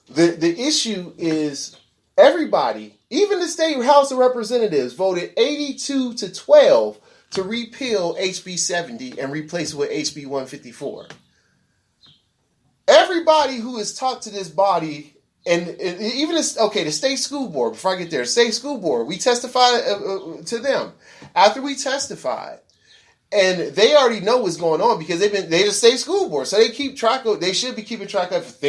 The issue is everybody, even the state House of Representatives, voted 82-12 to repeal HB 70 and replace it with HB 154. Everybody who has talked to this body, and even the state school board, before I get there, state school board, we testified to them. After we testified, and they already know what's going on because they're the state school board, so they should be keeping track of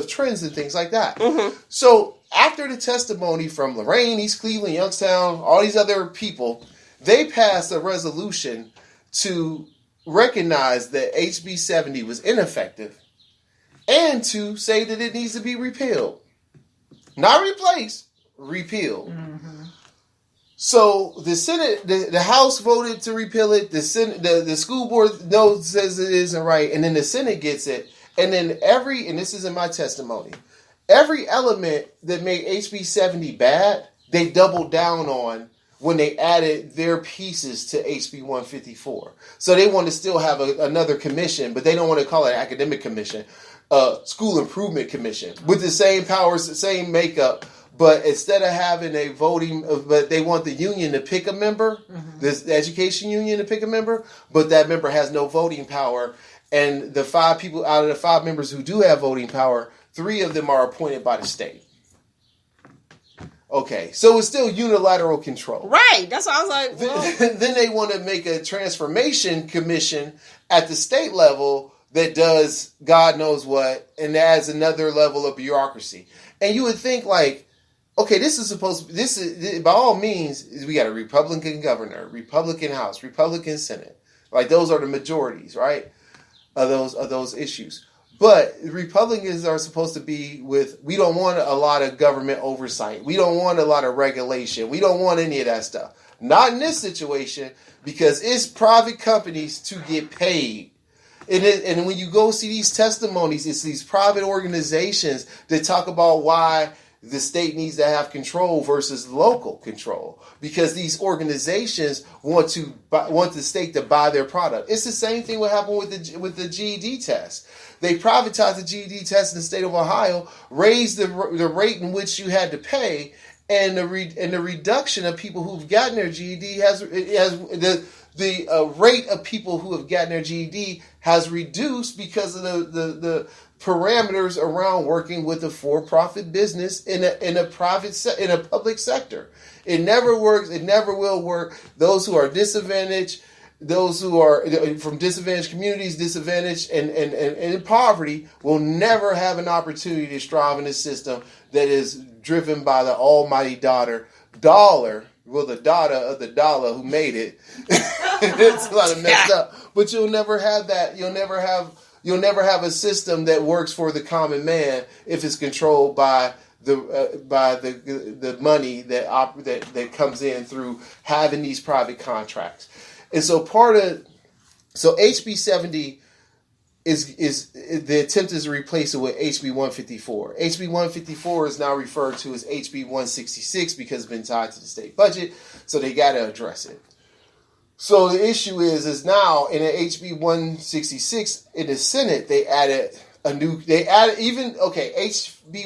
trends and things like that. Mm-hmm. So after the testimony from Lorraine, East Cleveland, Youngstown, all these other people, they passed a resolution to recognize that HB 70 was ineffective and to say that it needs to be repealed. Not replaced, repealed. Mm-hmm. So the Senate, the House voted to repeal it. The Senate, the school board says it isn't right, and then the Senate gets it. And then and this is in my testimony, every element that made HB 70 bad, they doubled down on when they added their pieces to HB 154. So they want to still have another commission, but they don't want to call it an academic commission, school improvement commission, with the same powers, the same makeup. But instead of having a voting, but they want the union to pick a member, the education union to pick a member, but that member has no voting power. And the 5 people out of the 5 members who do have voting power, 3 of them are appointed by the state. Okay, so it's still unilateral control. Right, that's what I was like, well. Then they want to make a transformation commission at the state level that does God knows what, and adds another level of bureaucracy. And you would think okay, this is by all means, we got a Republican governor, Republican House, Republican Senate. Those are the majorities, right? Of those issues. But Republicans are supposed to be we don't want a lot of government oversight. We don't want a lot of regulation. We don't want any of that stuff. Not in this situation, because it's private companies to get paid. And when you go see these testimonies, it's these private organizations that talk about why the state needs to have control versus local control, because these organizations want the state to buy their product. It's the same thing what happened with the GED test. They privatized the GED test in the state of Ohio, raised the rate in which you had to pay, and the reduction of people who've gotten their GED has the rate of people who have gotten their GED has reduced because of the parameters around working with a for-profit business in a public sector. It never works. It never will work. Those who are disadvantaged, those who are from disadvantaged communities, disadvantaged and in poverty, will never have an opportunity to strive in a system that is driven by the almighty dollar. Well, the daughter of the dollar who made it. It's a lot of messed up. But you'll never have that. You'll never have a system that works for the common man if it's controlled by the money that comes in through having these private contracts. And so HB 70 is the attempt is to replace it with HB 154. HB 154 is now referred to as HB 166 because it's been tied to the state budget, so they got to address it. So the issue is now in the HB 166 in the Senate HB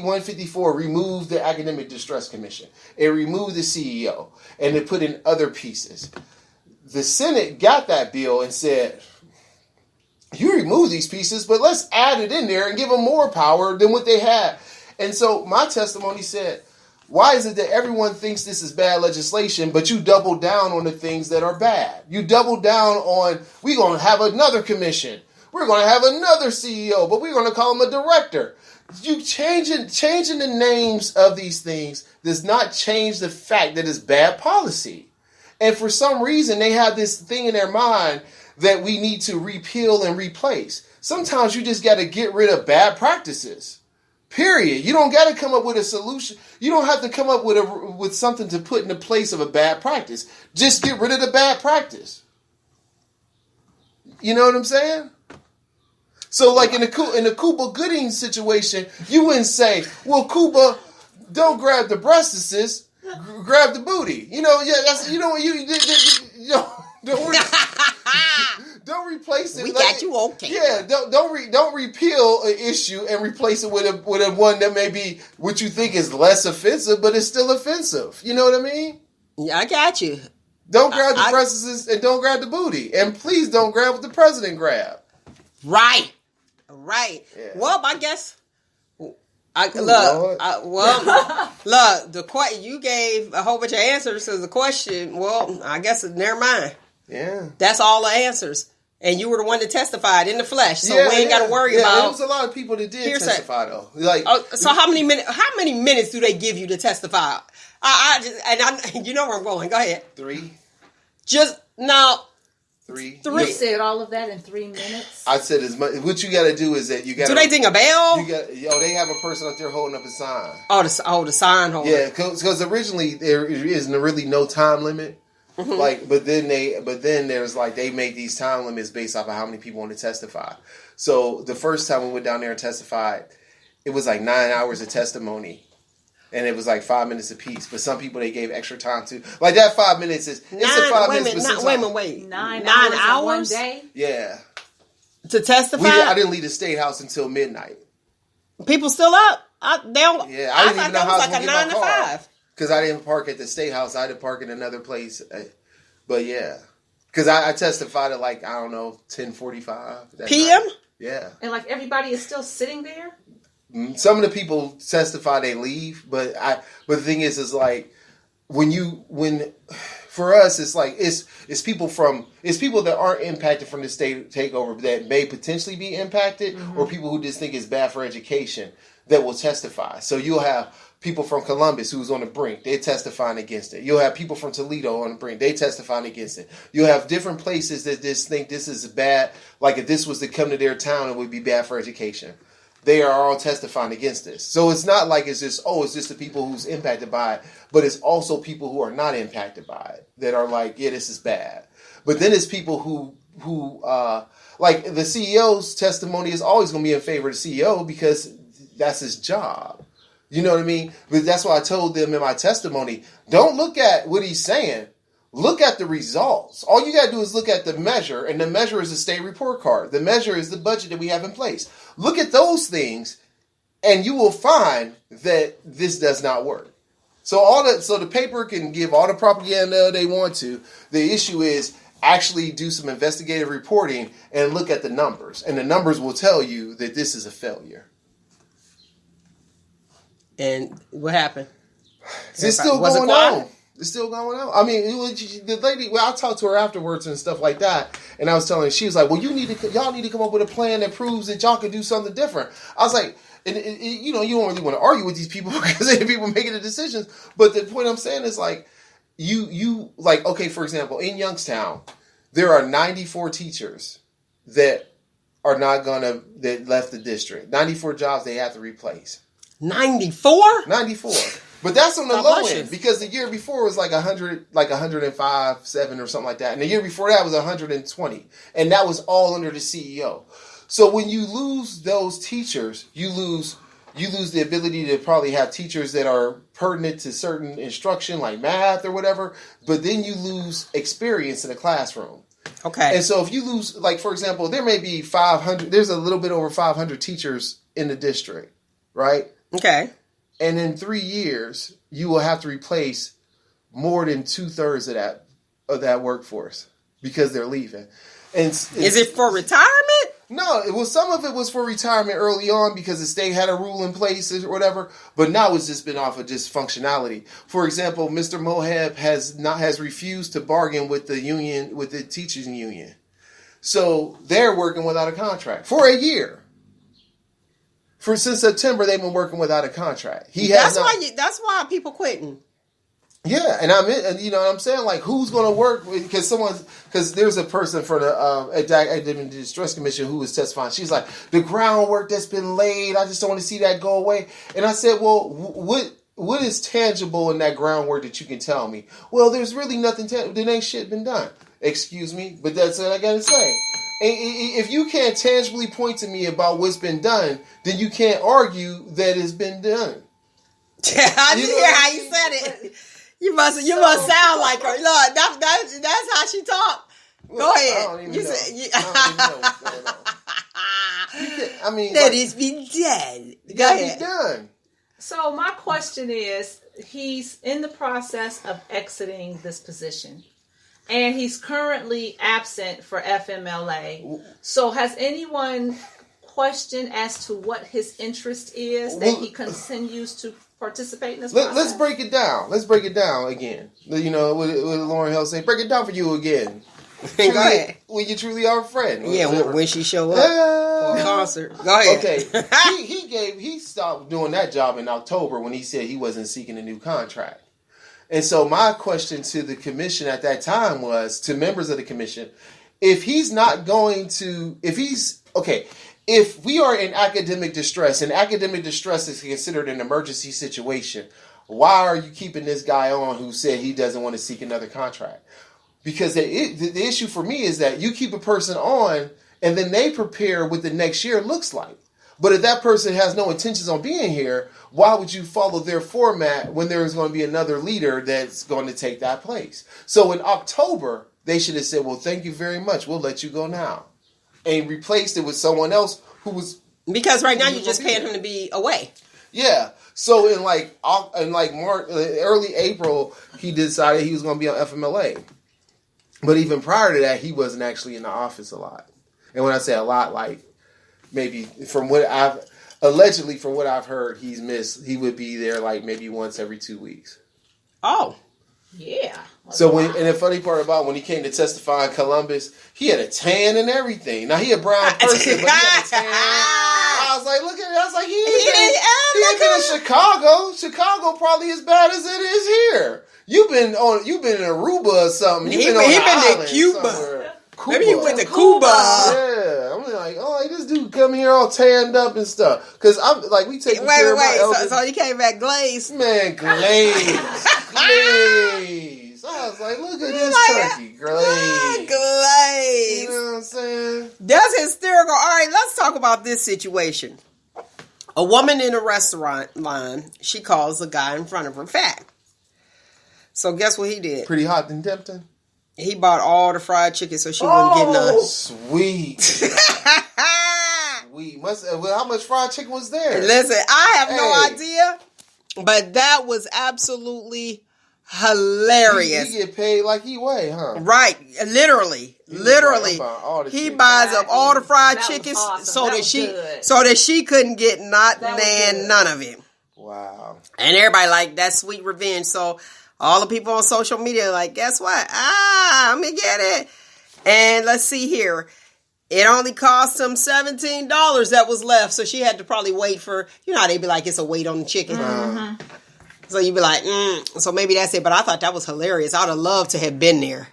154 removed the Academic Distress Commission. It removed the CEO and it put in other pieces. The Senate got that bill and said, you remove these pieces, but let's add it in there and give them more power than what they had. And so my testimony said, why is it that everyone thinks this is bad legislation, but you double down on the things that are bad? You double down on, we're going to have another commission. We're going to have another CEO, but we're going to call him a director. You changing the names of these things does not change the fact that it's bad policy. And for some reason, they have this thing in their mind that we need to repeal and replace. Sometimes you just got to get rid of bad practices. Period. You don't got to come up with a solution. You don't have to come up with something to put in the place of a bad practice. Just get rid of the bad practice. You know what I'm saying? So like in the Cuba Gooding situation, you wouldn't say, well, Cuba, don't grab the breastises, grab the booty. You know, yeah, that's, you know, don't replace it. We got you okay. Yeah, don't repeal an issue and replace it with a one that may be what you think is less offensive, but it's still offensive. You know what I mean? Yeah, I got you. Don't grab the breasts and don't grab the booty, and please don't grab what the president grabbed. Right. Yeah. Well, I guess. Look, you gave a whole bunch of answers to the question. Well, I guess never mind. Yeah. That's all the answers. And you were the one that testified in the flesh, so we ain't got to worry about. There was a lot of people that did testify though. Like, so how many minutes do they give you to testify? You know where I'm going. Go ahead. 3. Just now. 3. You said all of that in 3 minutes. I said as much. What you got to do is that you got. Do they ding a bell? They have a person up there holding up a sign. The sign holder. Yeah, because originally there is really no time limit. Mm-hmm. Like, but then there's like they made these time limits based off of how many people want to testify. So the first time we went down there and testified, it was like 9 hours of testimony. And it was like 5 minutes apiece. But some people they gave extra time to. Like that 5 minutes is it's a 5 minutes. Wait. 9 hours? 1 day? Yeah. To testify? I didn't leave the State House until midnight. People still up? I didn't even know how I was like a 9 to 5. Because I didn't park at the State House. I had to park in another place. But yeah. Because I testified at like, I don't know, 10:45. PM? Yeah. And like everybody is still sitting there? Some of the people testify they leave, but the thing is like for us it's like it's people that aren't impacted from the state takeover that may potentially be impacted, mm-hmm. or people who just think it's bad for education that will testify. So you'll have people from Columbus who's on the brink, they're testifying against it. You'll have people from Toledo on the brink, they testifying against it. You'll have different places that just think this is bad, like if this was to come to their town, it would be bad for education. They are all testifying against this. So it's not like it's just the people who's impacted by it, but it's also people who are not impacted by it that are like, yeah, this is bad. But then it's people who like the CEO's testimony is always going to be in favor of the CEO because that's his job. You know what I mean? But that's why I told them in my testimony, don't look at what he's saying. Look at the results. All you got to do is look at the measure, and the measure is the state report card. The measure is the budget that we have in place. Look at those things, and you will find that this does not work. So the paper can give all the propaganda they want to. The issue is actually do some investigative reporting and look at the numbers. And the numbers will tell you that this is a failure. And what happened? It's still going on. It's still going on. I mean, the lady. Well, I talked to her afterwards and stuff like that, and I was telling her, she was like, "Well, y'all need to come up with a plan that proves that y'all can do something different." I was like, you don't really want to argue with these people because they're the people making the decisions. But the point I'm saying is like, you like, okay, for example, in Youngstown, there are 94 teachers that that left the district. 94 jobs they have to replace. 94? 94. But that's on the low end because the year before was like 100, like 105, 7 or something like that. And the year before that was 120. And that was all under the CEO. So when you lose those teachers, you lose the ability to probably have teachers that are pertinent to certain instruction like math or whatever. But then you lose experience in the classroom. Okay. And so if you lose, like, for example, there may be 500, there's a little bit over 500 teachers in the district, right? Okay. And in 3 years, you will have to replace more than 2/3 of that workforce because they're leaving. And is it for retirement? No, some of it was for retirement early on because the state had a rule in place or whatever. But now it's just been off of just functionality. For example, Mr. Moheb has refused to bargain with the union, with the teachers union. So they're working without a contract for a year. Since September, they've been working without a contract. That's why people quitting. Yeah, and you know what I'm saying? Like, who's going to work? Because there's a person for the Academic Distress Commission who was testifying. She's like, the groundwork that's been laid, I just don't want to see that go away. And I said, well, what is tangible in that groundwork that you can tell me? Well, there's really nothing tangible. There ain't shit been done. Excuse me, but that's what I got to say. If you can't tangibly point to me about what's been done, then you can't argue that it's been done. I did hear how you said it. You must sound like her. Look, that's how she talk. Go ahead. I don't even know. What's going on. I mean, that is been done. Go ahead. Done. So my question is, he's in the process of exiting this position. And he's currently absent for FMLA. So has anyone questioned as to what his interest is that he continues to participate in this process? Let's break it down. Let's break it down again. You know, what Lauren Hill say, break it down for you again. Go ahead. When you truly are a friend. Yeah, when she show up for a concert. Go ahead. Okay. He stopped doing that job in October when he said he wasn't seeking a new contract. And so my question to the commission at that time was, to members of the commission, if we are in academic distress, and academic distress is considered an emergency situation, why are you keeping this guy on who said he doesn't want to seek another contract? Because the issue for me is that you keep a person on and then they prepare what the next year looks like. But if that person has no intentions on being here, why would you follow their format when there is going to be another leader that's going to take that place? So in October, they should have said, well, thank you very much. We'll let you go now. And replaced it with someone else who was... Because right now you're just paying him to be away. Yeah. So in like March, early April, he decided he was going to be on FMLA. But even prior to that, he wasn't actually in the office a lot. And when I say a lot, like maybe from what I've heard, he would be there like maybe once every 2 weeks. Oh. Yeah. So and the funny part about when he came to testify in Columbus, he had a tan and everything. Now he a brown person, but he had a tan. I was like, look at it. I was like, he been in Chicago. Chicago probably as bad as it is here. You've been in Aruba or something. He been to Cuba. Maybe he went to Cuba. Yeah, I'm like, oh, this dude come here all tanned up and stuff. Because I'm like, we take care of my elders. So he came back glazed. Man, glazed. I was like, look at this turkey, glazed. Glazed. You know what I'm saying? That's hysterical. All right, let's talk about this situation. A woman in a restaurant line, she calls a guy in front of her fat. So guess what he did? Pretty hot and tempting. He bought all the fried chicken so she wouldn't get none. Sweet. Sweet. How much fried chicken was there? Listen, I have no idea. But that was absolutely hilarious. He get paid like he weigh, huh? Right, literally. He buys up all the fried chickens so that she couldn't get none of it. Wow. And everybody like that sweet revenge. So all the people on social media like, guess what? I'm gonna get it. And let's see here. It only cost him $17 that was left. So she had to probably wait for, how they'd be like, it's a wait on the chicken. Mm-hmm. So you'd be like, so maybe that's it. But I thought that was hilarious. I would have loved to have been there.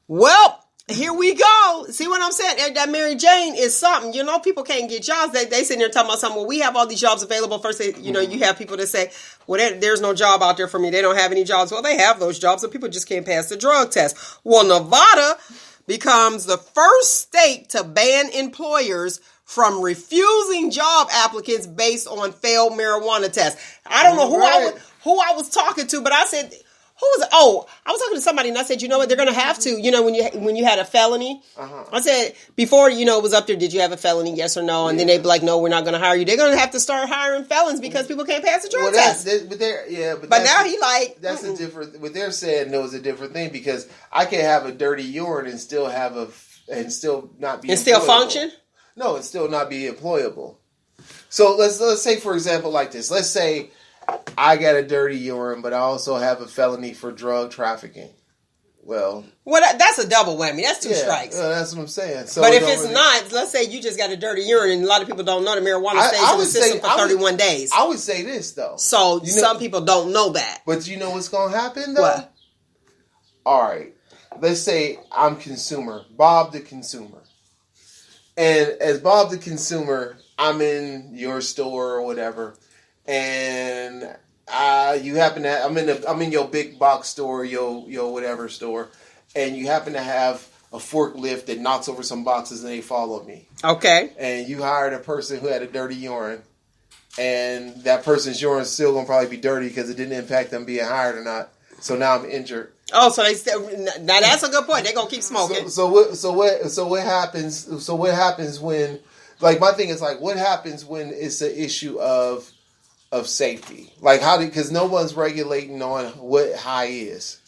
Well, here we go. See what I'm saying? That Mary Jane is something. People can't get jobs. They sitting there talking about something. Well, we have all these jobs available. First, you have people that say, well, there's no job out there for me. They don't have any jobs. Well, they have those jobs, but people just can't pass the drug test. Well, Nevada becomes the first state to ban employers from refusing job applicants based on failed marijuana tests. I don't know who I was talking to, but I said, who was it? Oh, I was talking to somebody and I said, you know what, they're going to have to, when you had a felony. I said, before, it was up there, did you have a felony, yes or no? And then they'd be like, no, we're not going to hire you. They're going to have to start hiring felons because people can't pass the drug test. But now he like... That's a different... What they're saying, no, is a different thing because I can have a dirty urine and still not be... And still function? No, and still not be employable. So let's say, for example, like this. Let's say I got a dirty urine, but I also have a felony for drug trafficking. Well, that's a double whammy. That's two strikes. That's what I'm saying. So but if it's not, let's say you just got a dirty urine, and a lot of people don't know the marijuana stays in the system for 31 days. I would say this, though. So some people don't know that. But you know what's going to happen, though? What? All right. Let's say I'm consumer, Bob the consumer. And as Bob the consumer, I'm in your store or whatever, and you happen to I'm in your big box store, your whatever store, and you happen to have a forklift that knocks over some boxes and they follow me. Okay. And you hired a person who had a dirty urine, and that person's urine is still gonna probably be dirty because it didn't impact them being hired or not. So now I'm injured. Oh, so now that's a good point. They're gonna keep smoking. So what happens when, like, my thing is like, what happens when it's an issue of safety? Like, because no one's regulating on what high is,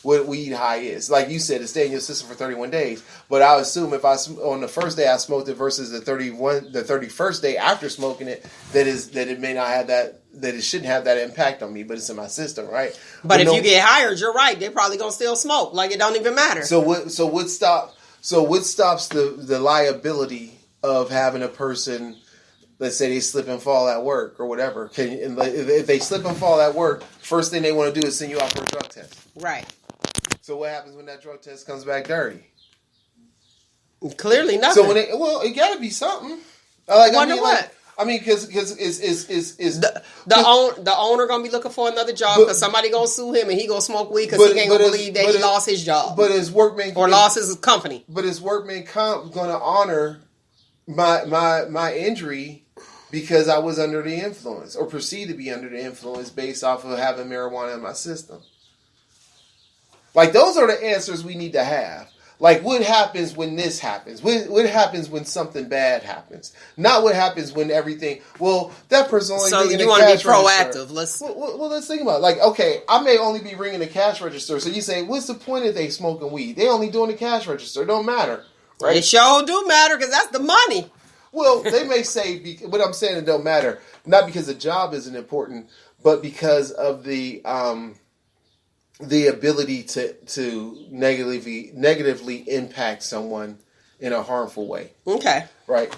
what weed high is. Like you said, it stay in your system for 31 days. But I assume if on the first day I smoked it versus the 31st day after smoking it, that it may not have that it shouldn't have that impact on me, but it's in my system, right? But if you get hired, you're right. They're probably gonna still smoke. Like it don't even matter. So what stops the liability of having a person? Let's say they slip and fall at work or whatever. If they slip and fall at work, first thing they want to do is send you out for a drug test. Right. So what happens when that drug test comes back dirty? Clearly nothing. So it got to be something. What? I mean, because it's the owner gonna be looking for another job because somebody gonna sue him and he gonna smoke weed because he ain't gonna believe that he lost his job. But his workman lost his company. But his workman comp gonna honor my injury because I was under the influence or perceived to be under the influence based off of having marijuana in my system. Like, those are the answers we need to have. Like, what happens when this happens? What happens when something bad happens? Not what happens when everything... Well, that person only... So you want to be proactive. Let's think about it. Like, okay, I may only be ringing the cash register. So you say, what's the point if they smoking weed? They only doing the cash register. It don't matter. Right? It sure do matter because that's the money. Well, they may say... But I'm saying it don't matter. Not because the job isn't important, but because of the ability to negatively impact someone in a harmful way. Okay. Right.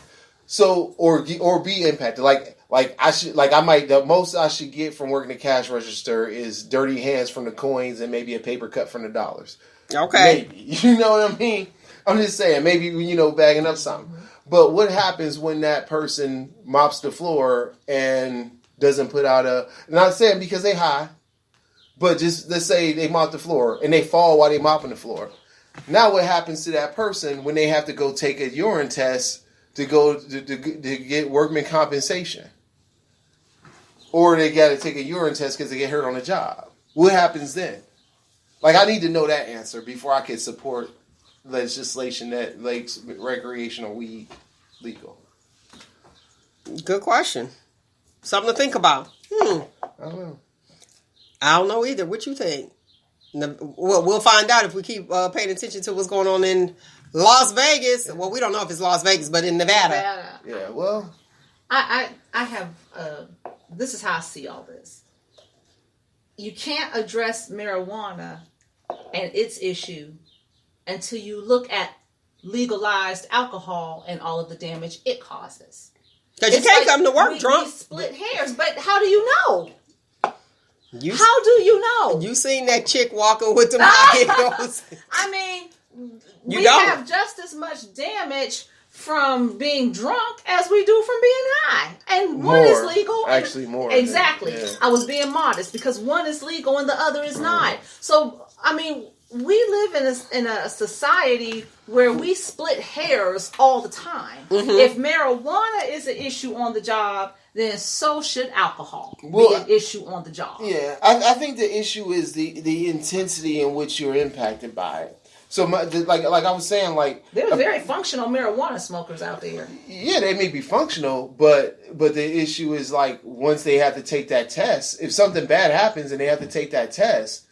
So or be impacted. The most I should get from working the cash register is dirty hands from the coins and maybe a paper cut from the dollars. Okay. Maybe. You know what I mean? I'm just saying, maybe, bagging up something. But what happens when that person mops the floor and doesn't put out not saying because they high, but just let's say they mop the floor and they fall while they mopping the floor. Now what happens to that person when they have to go take a urine test to get workman compensation? Or they got to take a urine test because they get hurt on the job. What happens then? Like, I need to know that answer before I can support legislation that makes recreational weed legal. Good question. Something to think about. I don't know. I don't know either. What you think? We'll find out if we keep paying attention to what's going on in Las Vegas. Well, we don't know if it's Las Vegas, but in Nevada. Yeah, well. I have, this is how I see all this. You can't address marijuana and its issue until you look at legalized alcohol and all of the damage it causes. Because you can't come to work drunk. We split hairs, but how do you know? How do you know? You seen that chick walking with the heels? I mean, we have just as much damage from being drunk as we do from being high. And one is legal. Actually, more. Exactly. Yeah. I was being modest because one is legal and the other is not. So, I mean, we live in a society where we split hairs all the time. Mm-hmm. If marijuana is an issue on the job, then so should alcohol be an issue on the job. Yeah, I think the issue is the intensity in which you're impacted by it. So, like I was saying, like there are very functional marijuana smokers out there. Yeah, they may be functional, but the issue is like once they have to take that test, if something bad happens and they have to take that test,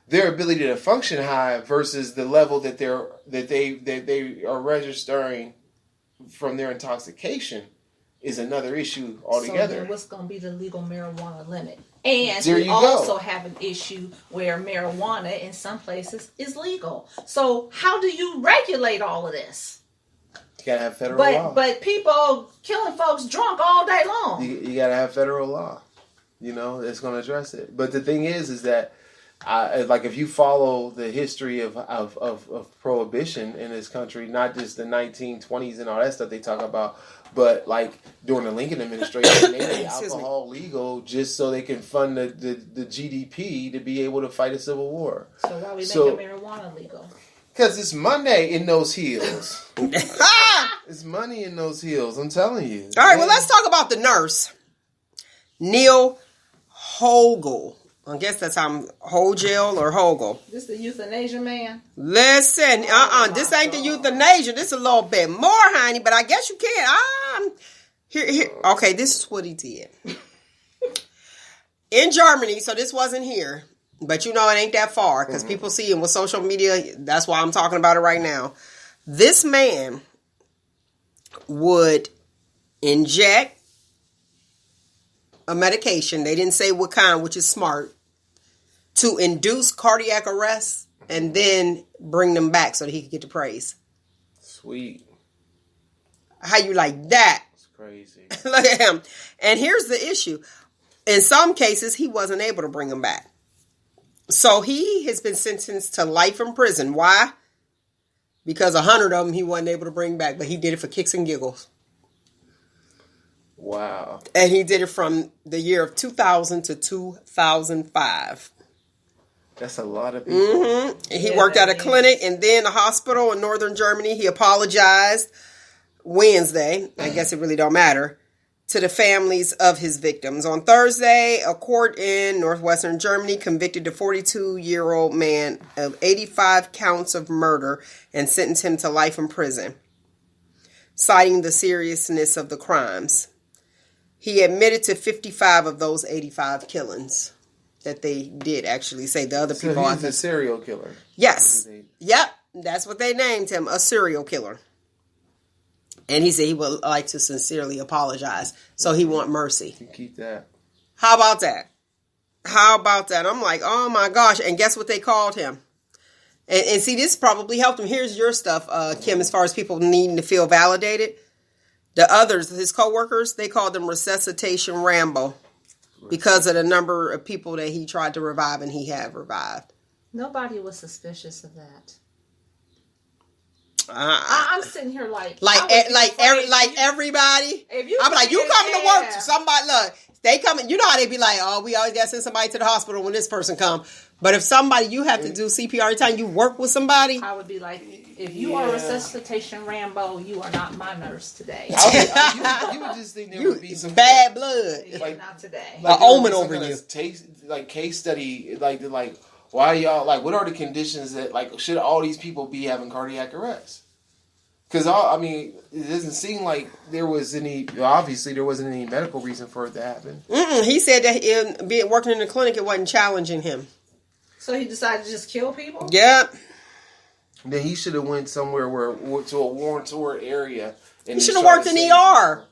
their ability to function high versus the level that they are registering from their intoxication is another issue altogether. So then what's going to be the legal marijuana limit? And we also have an issue where marijuana in some places is legal. So how do you regulate all of this? You got to have federal law. But people killing folks drunk all day long. You got to have federal law. You know, that's going to address it. But the thing is that like if you follow the history of prohibition in this country, not just the 1920s and all that stuff they talk about, but like during the Lincoln administration, they made alcohol legal just so they can fund the GDP to be able to fight a civil war. So why we making marijuana legal? Because it's money in those hills. It's money in those hills, I'm telling you. All right, well, let's talk about the nurse, Neil Roogle. I guess that's how I'm Hogel or Hogel. This the euthanasia man? Listen, this ain't the euthanasia. This is a little bit more, honey, but I guess you can. Here. Okay, this is what he did. In Germany, so this wasn't here, but you know it ain't that far because people see him with social media. That's why I'm talking about it right now. This man would inject a medication, they didn't say what kind, which is smart, to induce cardiac arrest and then bring them back so that he could get the praise. Sweet. How you like that? It's crazy. Look at him. And here's the issue. In some cases, he wasn't able to bring them back. So he has been sentenced to life in prison. Why? Because 100 of them he wasn't able to bring back, but he did it for kicks and giggles. Wow. And he did it from the year of 2000 to 2005. That's a lot of people. Mm-hmm. He worked at a clinic and then a hospital in northern Germany. He apologized Wednesday, I guess it really don't matter, to the families of his victims. On Thursday, a court in northwestern Germany convicted the 42-year-old man of 85 counts of murder and sentenced him to life in prison, citing the seriousness of the crimes. He admitted to 55 of those 85 killings that they did actually say. The other people... So he's a serial killer. Yes. Yep. That's what they named him, a serial killer. And he said he would like to sincerely apologize. So he want mercy. You keep that. How about that? How about that? I'm like, oh my gosh. And guess what they called him? And see, this probably helped him. Here's your stuff, Kim, as far as people needing to feel validated. The others, his co-workers, they called him Resuscitation Rambo because of the number of people that he tried to revive and he had revived. Nobody was suspicious of that. I'm sitting here like everybody. I'm like, you coming to work? Somebody, look, they coming. You know how they be like, oh, we always got to send somebody to the hospital when this person come. But if somebody, you have to do CPR every time you work with somebody. I would be like, if you are a Resuscitation Rambo, you are not my nurse today. You would just think there would be some bad blood. Like, not today. Like an omen over you. Case study, like why y'all, like, what are the conditions that, like, should all these people be having cardiac arrest? Because it doesn't seem like there was any. Obviously, there wasn't any medical reason for it to happen. He said that working in the clinic, it wasn't challenging him. So he decided to just kill people? Yep. Then he should have went somewhere to a war-torn area. And he should have worked in ER.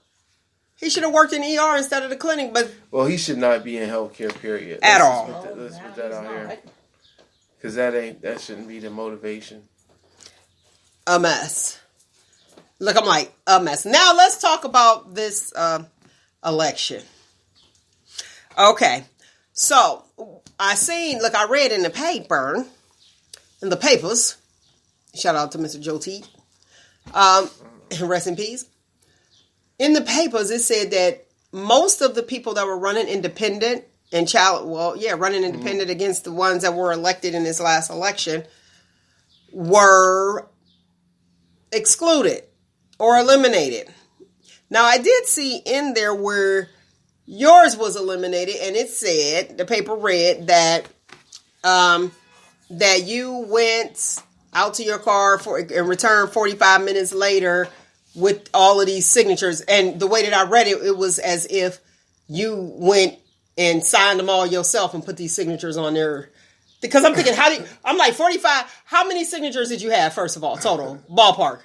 He should have worked in ER instead of the clinic. But he should not be in healthcare. Period. At all. Let's put that out here. Because that shouldn't be the motivation. A mess. Look, I'm like, a mess. Now let's talk about this election. Okay. So I read in the papers, shout out to Mr. Joe T. Rest in peace. In the papers, it said that most of the people that were running independent running independent against the ones that were elected in this last election were excluded or eliminated. Now, I did see in there where yours was eliminated, and it said, the paper read that that you went out to your car and returned 45 minutes later with all of these signatures. And the way that I read it, it was as if you went and signed them all yourself and put these signatures on there. Because I'm thinking, 45, how many signatures did you have, first of all, total? Ballpark.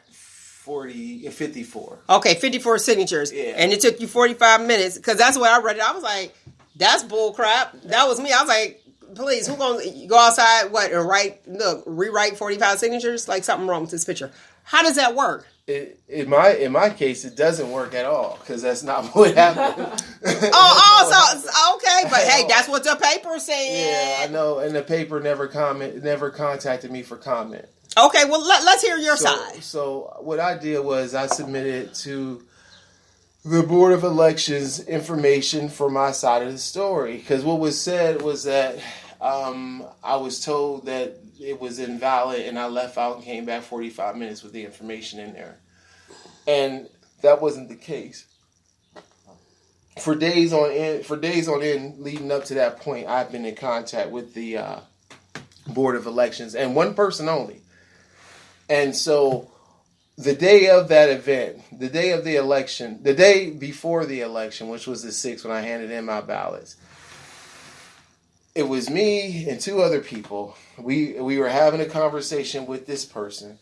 54. Okay, 54 signatures. Yeah. And it took you 45 minutes, because that's the way I read it. I was like, that's bull crap. That was me. I was like, please, who's going to go outside, and rewrite 45 signatures? Like, something wrong with this picture. How does that work? In my case, it doesn't work at all, because that's not what happened. Okay, but hey, that's what the paper said. Yeah, I know, and the paper never contacted me for comment. Okay, well, let's hear your side. So what I did was I submitted to the Board of Elections information for my side of the story, because what was said was that I was told that it was invalid, and I left out and came back 45 minutes with the information in there. And that wasn't the case. For days on end leading up to that point, I've been in contact with the Board of Elections, and one person only. And so the day of that event, the day of the election, the day before the election, which was the 6th when I handed in my ballots, it was me and two other people. We were having a conversation with this person.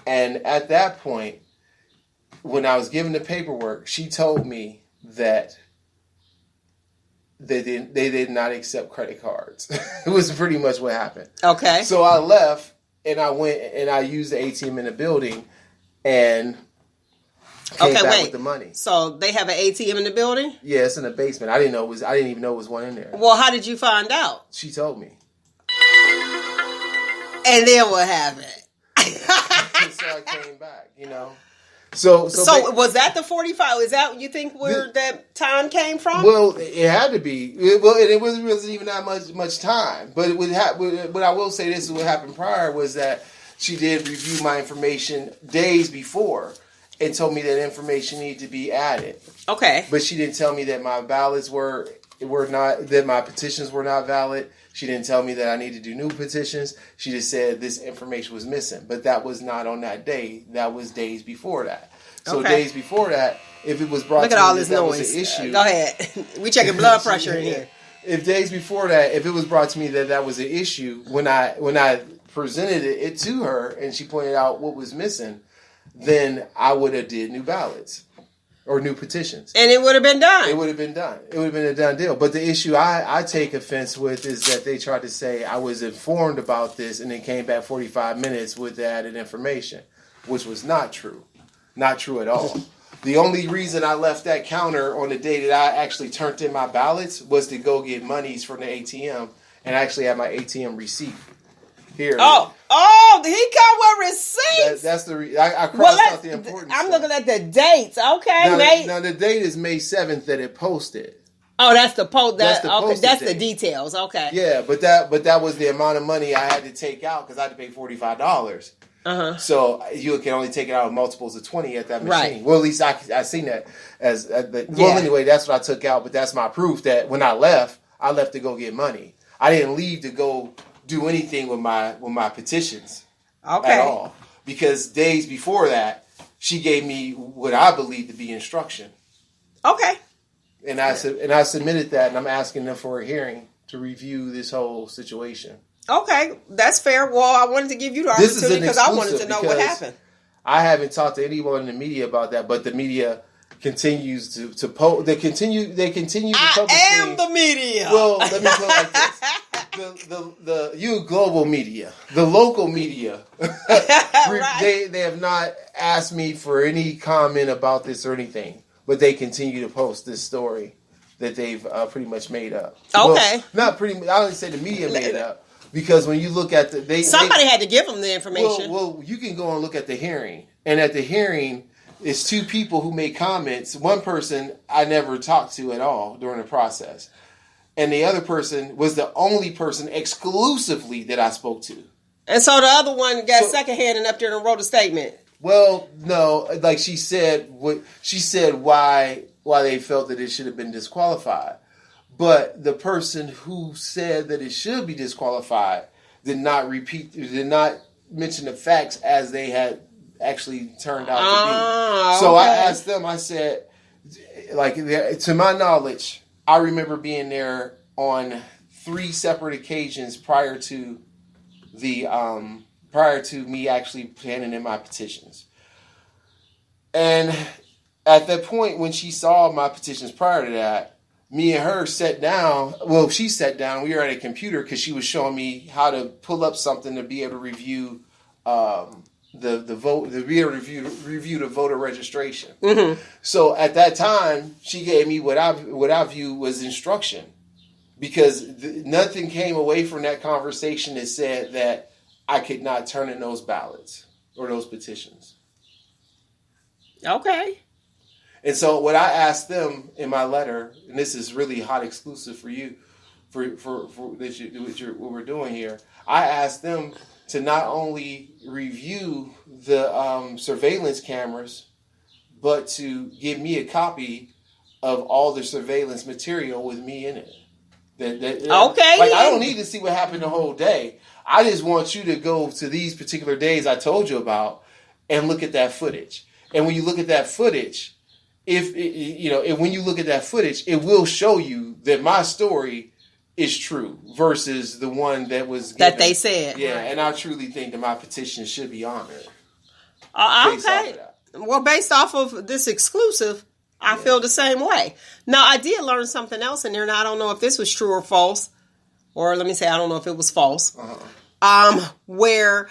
And at that point, when I was given the paperwork, she told me that they did not accept credit cards. It was pretty much what happened. Okay. So I left, and I went and I used the ATM in the building and came back with the money. So they have an ATM in the building? Yeah, it's in the basement. I didn't even know it was one in there. Well, how did you find out? She told me. And then what happened? So I came back, So was that the 45? Is that what you think where that time came from? Well, it had to be. It wasn't even that much time. But but I will say this is what happened prior was that she did review my information days before and told me that information needed to be added. Okay. But she didn't tell me that my ballots were not, that my petitions were not valid. She didn't tell me that I need to do new petitions. She just said this information was missing. But that was not on that day. That was days before that. So days before that, if it was brought to me that that was an issue. Go ahead. We checking blood pressure in here. If days before that, if it was brought to me that that was an issue, when I presented it to her and she pointed out what was missing, then I would have did new ballots. Or new petitions. And it would have been done. It would have been done. It would have been a done deal. But the issue I take offense with is that they tried to say I was informed about this and then came back 45 minutes with the added information, which was not true. Not true at all. The only reason I left that counter on the day that I actually turned in my ballots was to go get monies from the ATM, and I actually had my ATM receipt. Here. He got with receipts. That's the I crossed out the important I'm stuff. looking at the dates. Okay, now the date is May 7th that it posted. Oh, that's the post. That's the the details. Okay. Yeah, but that was the amount of money I had to take out because I had to pay $45. So you can only take it out of multiples of 20 at that machine. Right. Well, at least I seen that as anyway, that's what I took out. But that's my proof that when I left to go get money. I didn't leave to go do anything with my petitions at all, because days before that she gave me what I believe to be instruction. Okay. And I submitted that, and I'm asking them for a hearing to review this whole situation. Okay, that's fair. Well, I wanted to give you the opportunity because I wanted to know what happened. I haven't talked to anyone in the media about that, but the media continues to post. They continue to publish. I am the media. Well, let me put it like this: the global media, the local media, right. they have not asked me for any comment about this or anything, but they continue to post this story that they've pretty much made up. Okay, well, not pretty. I don't say the media made it up. Because when you look at somebody had to give them the information. Well, you can go and look at the hearing, and at the hearing, it's two people who made comments. One person I never talked to at all during the process, and the other person was the only person exclusively that I spoke to. And so the other one got secondhand and up there and wrote a statement. Well, no, like she said why they felt that it should have been disqualified. But the person who said that it should be disqualified did not mention the facts as they had actually turned out to be. So I asked them, I said, like, to my knowledge, I remember being there on 3 separate occasions prior to me actually handing in my petitions. And at that point, when she saw my petitions prior to that, me and her sat down. Well, she sat down. We were at a computer because she was showing me how to pull up something to be able to review the vote, to be able to review the voter registration. Mm-hmm. So at that time, she gave me what I view was instruction, because nothing came away from that conversation that said that I could not turn in those ballots or those petitions. Okay. And so what I asked them in my letter, and this is really hot exclusive for you, for what we're doing here, I asked them to not only review the surveillance cameras, but to give me a copy of all the surveillance material with me in it. Okay. Like, I don't need to see what happened the whole day. I just want you to go to these particular days I told you about and look at that footage. And when you look at that footage, when you look at that footage, it will show you that my story is true versus the one that was given. That they said. Yeah, right. And I truly think that my petition should be honored. Okay. Well, based off of this exclusive, I feel the same way. Now, I did learn something else in there, and I don't know if this was true or false, or let me say, I don't know if it was false. Uh-huh. Where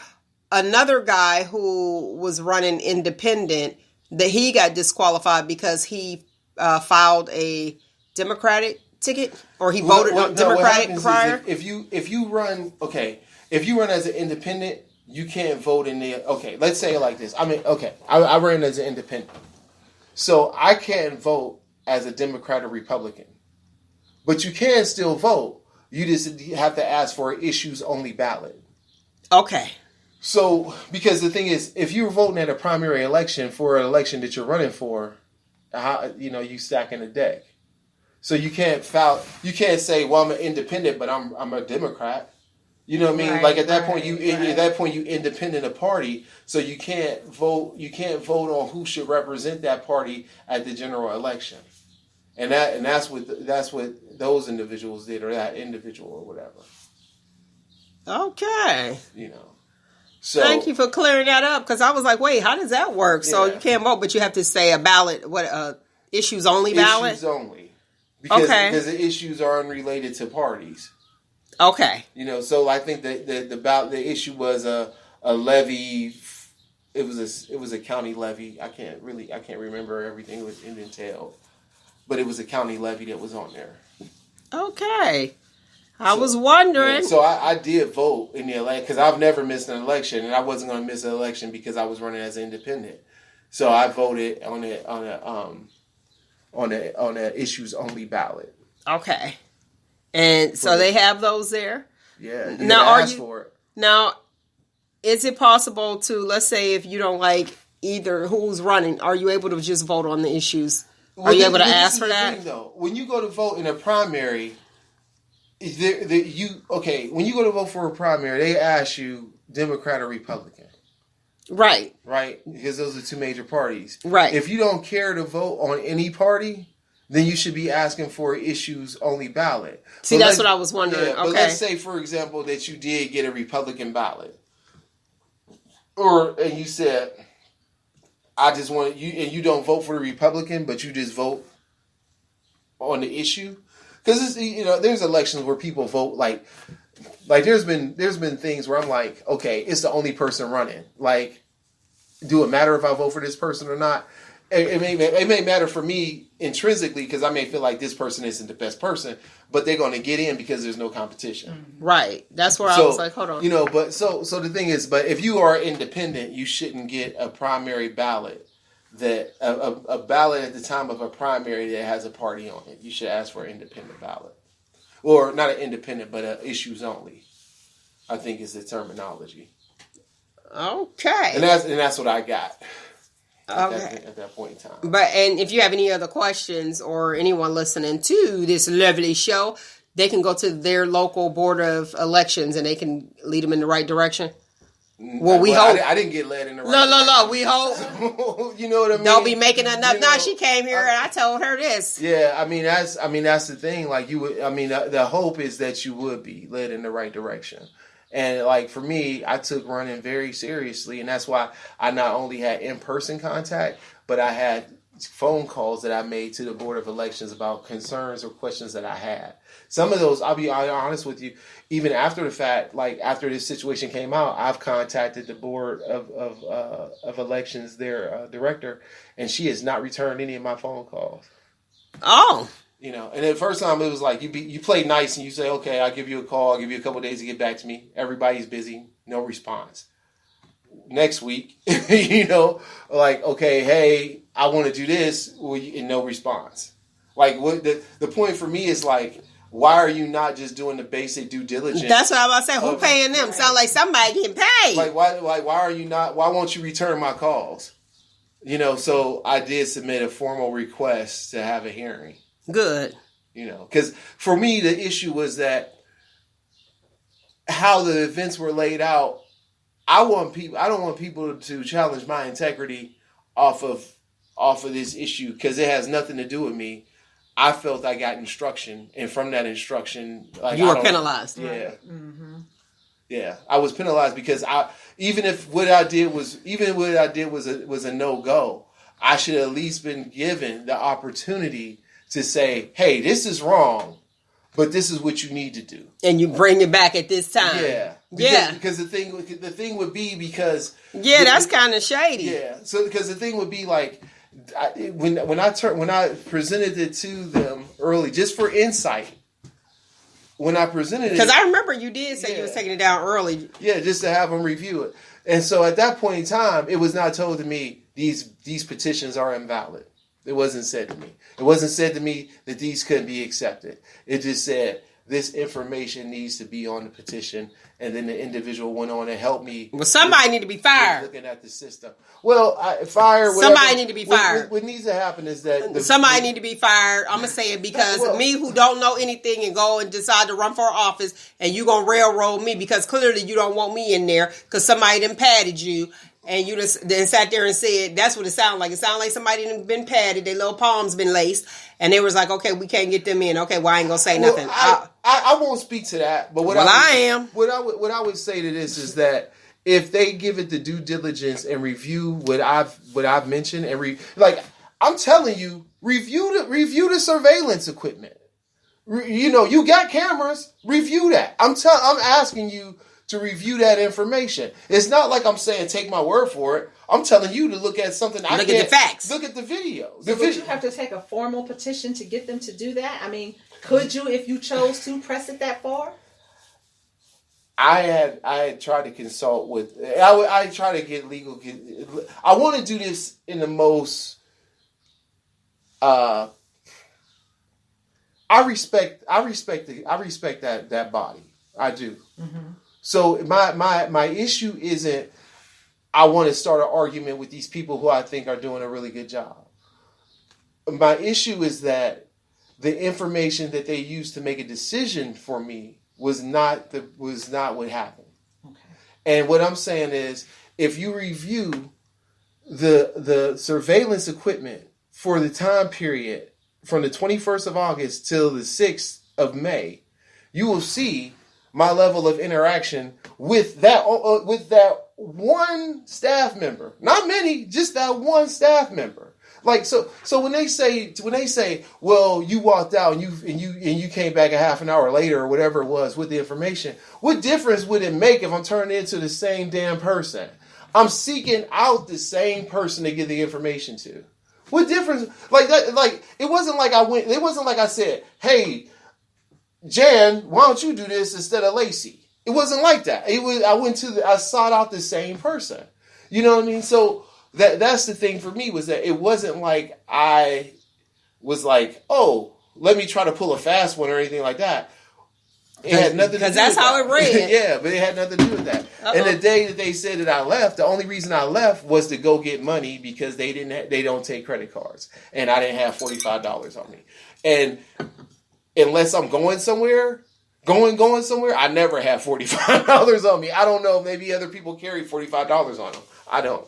another guy who was running independent, that he got disqualified because he filed a Democratic ticket, or he voted Democratic prior. If you run as an independent, you can't vote in the. Okay, let's say it like this. I ran as an independent, so I can't vote as a Democrat or Republican, but you can still vote. You just have to ask for an issues only ballot. Okay. So, because the thing is, if you're voting at a primary election for an election that you're running for, you stacking the deck. So you can't say, well, I'm an independent, but I'm a Democrat. You know what I mean? Right, like at that point, you independent a party, so you can't vote. You can't vote on who should represent that party at the general election, and that's what those individuals did, or that individual, or whatever. Okay. So, thank you for clearing that up, because I was like, wait, how does that work? Yeah. So you can't vote, but you have to say a ballot, issues only ballot? Issues only. Because the issues are unrelated to parties. Okay. So I think that the issue was a levy. It was a county levy. I can't remember everything it entailed, but it was a county levy that was on there. Okay. I was wondering. Yeah, so I did vote in the election, because I've never missed an election, and I wasn't going to miss an election because I was running as an independent. So I voted on a issues only ballot. Okay. And so they have those there? Yeah. Now for it. Now, is it possible to, let's say if you don't like either who's running, are you able to just vote on the issues? Are you able to ask for that? Thing, though. When you go to vote in a primary, when you go to vote for a primary, they ask you Democrat or Republican. Right. Right? Because those are two major parties. Right. If you don't care to vote on any party, then you should be asking for issues only ballot. See, that's what I was wondering. Yeah, but okay. let's say, for example, that you did get a Republican ballot. And you said, I just want you, and you don't vote for the Republican, but you just vote on the issue. Because there's elections where people vote like there's been things where I'm like, okay, it's the only person running. Like, do it matter if I vote for this person or not? It may matter for me intrinsically because I may feel like this person isn't the best person, but they're going to get in because there's no competition. Right. That's where I was like, hold on. But so the thing is, but if you are independent, you shouldn't get a primary ballot that a ballot at the time of a primary that has a party on it. You should ask for an independent ballot, or not an independent, but issues only. I think is the terminology. Okay. And that's what I got. Okay. At that point in time. And if you have any other questions or anyone listening to this lovely show, they can go to their local board of elections and they can lead them in the right direction. Well, we hope. I didn't get led in the right direction. No, we hope. You know what I mean? Don't be making enough. No, she came here and I told her this. Yeah, that's the thing. Like you would, the hope is that you would be led in the right direction. And like for me, I took running very seriously, and that's why I not only had in-person contact, but I had phone calls that I made to the Board of Elections about concerns or questions that I had. Some of those, I'll be honest with you, even after the fact, like after this situation came out, I've contacted the Board of Elections, their director, and she has not returned any of my phone calls. Oh. And the first time it was like you play nice and you say, okay, I'll give you a call. I'll give you a couple of days to get back to me. Everybody's busy. No response. Next week, like, okay, hey, I want to do this. And no response. Like what the point for me is like, why are you not just doing the basic due diligence? That's what I was about to say. Who paying them? Sound like somebody getting paid. Like why are you not? Why won't you return my calls? So I did submit a formal request to have a hearing. Good. Because for me, the issue was that how the events were laid out, I don't want people to challenge my integrity off of this issue because it has nothing to do with me. I felt I got instruction, and from that instruction, like you were penalized. Yeah. Right. Mm-hmm. Yeah, I was penalized because even if what I did was a no-go, I should have at least been given the opportunity to say, hey, this is wrong, but this is what you need to do. And you bring it back at this time. Yeah. Because the thing would be because... Yeah, that's kind of shady. Yeah. So because the thing would be like, when I presented it to them early, just for insight, when I presented it... Because I remember you did say you was taking it down early. Yeah, just to have them review it. And so at that point in time, it was not told to me, these petitions are invalid. It wasn't said to me. It wasn't said to me that these couldn't be accepted. It just said this information needs to be on the petition, and then the individual went on and helped me. Well, somebody need to be fired. Looking at the system. Well, somebody need to be fired. What needs to happen is that somebody need to be fired. I'm gonna say it because me, who don't know anything, and go and decide to run for office, and you gonna railroad me because clearly you don't want me in there because somebody done patted you. And you just then sat there and said, that's what it sounded like. It sounded like somebody done been patted, their little palms been laced, and they was like, okay, we can't get them in. Okay, well, I ain't gonna say nothing. I won't speak to that. But what I would say to this is that if they give it the due diligence and review what I've mentioned and I'm telling you, review the surveillance equipment. You got cameras, review that. I'm asking you to review that information. It's not like I'm saying take my word for it. I'm telling you to look at something. Look at the facts. Look at the video. So would you have to take a formal petition to get them to do that? I mean, could you, if you chose to, press it that far? I had tried to consult with. I try to get legal. I want to do this in the most. I respect that body. I do. Mm-hmm. So my issue isn't I want to start an argument with these people who I think are doing a really good job. My issue is that the information that they used to make a decision for me was not what happened. Okay. And what I'm saying is if you review the surveillance equipment for the time period from the 21st of August till the 6th of May, you will see my level of interaction with that one staff member. Not many, just that one staff member. Like so when they say, well, you walked out and you came back a half an hour later or whatever it was with the information, what difference would it make if I'm turning into the same damn person? I'm seeking out the same person to give the information to. What difference? Like that? Like it wasn't like I went. It wasn't like I said, "Hey, Jan, why don't you do this instead of Lacey?" It wasn't like that. It was. I sought out the same person. You know what I mean? So that's the thing for me, was that it wasn't like I was like, "Oh, let me try to pull a fast one" or anything like that. It had nothing to do with that. Because that's how it read. Yeah, but it had nothing to do with that. Uh-oh. And the day that they said that I left, the only reason I left was to go get money because they don't take credit cards. And I didn't have $45 on me. And unless I'm going somewhere, I never have $45 on me. I don't know. Maybe other people carry $45 on them. I don't.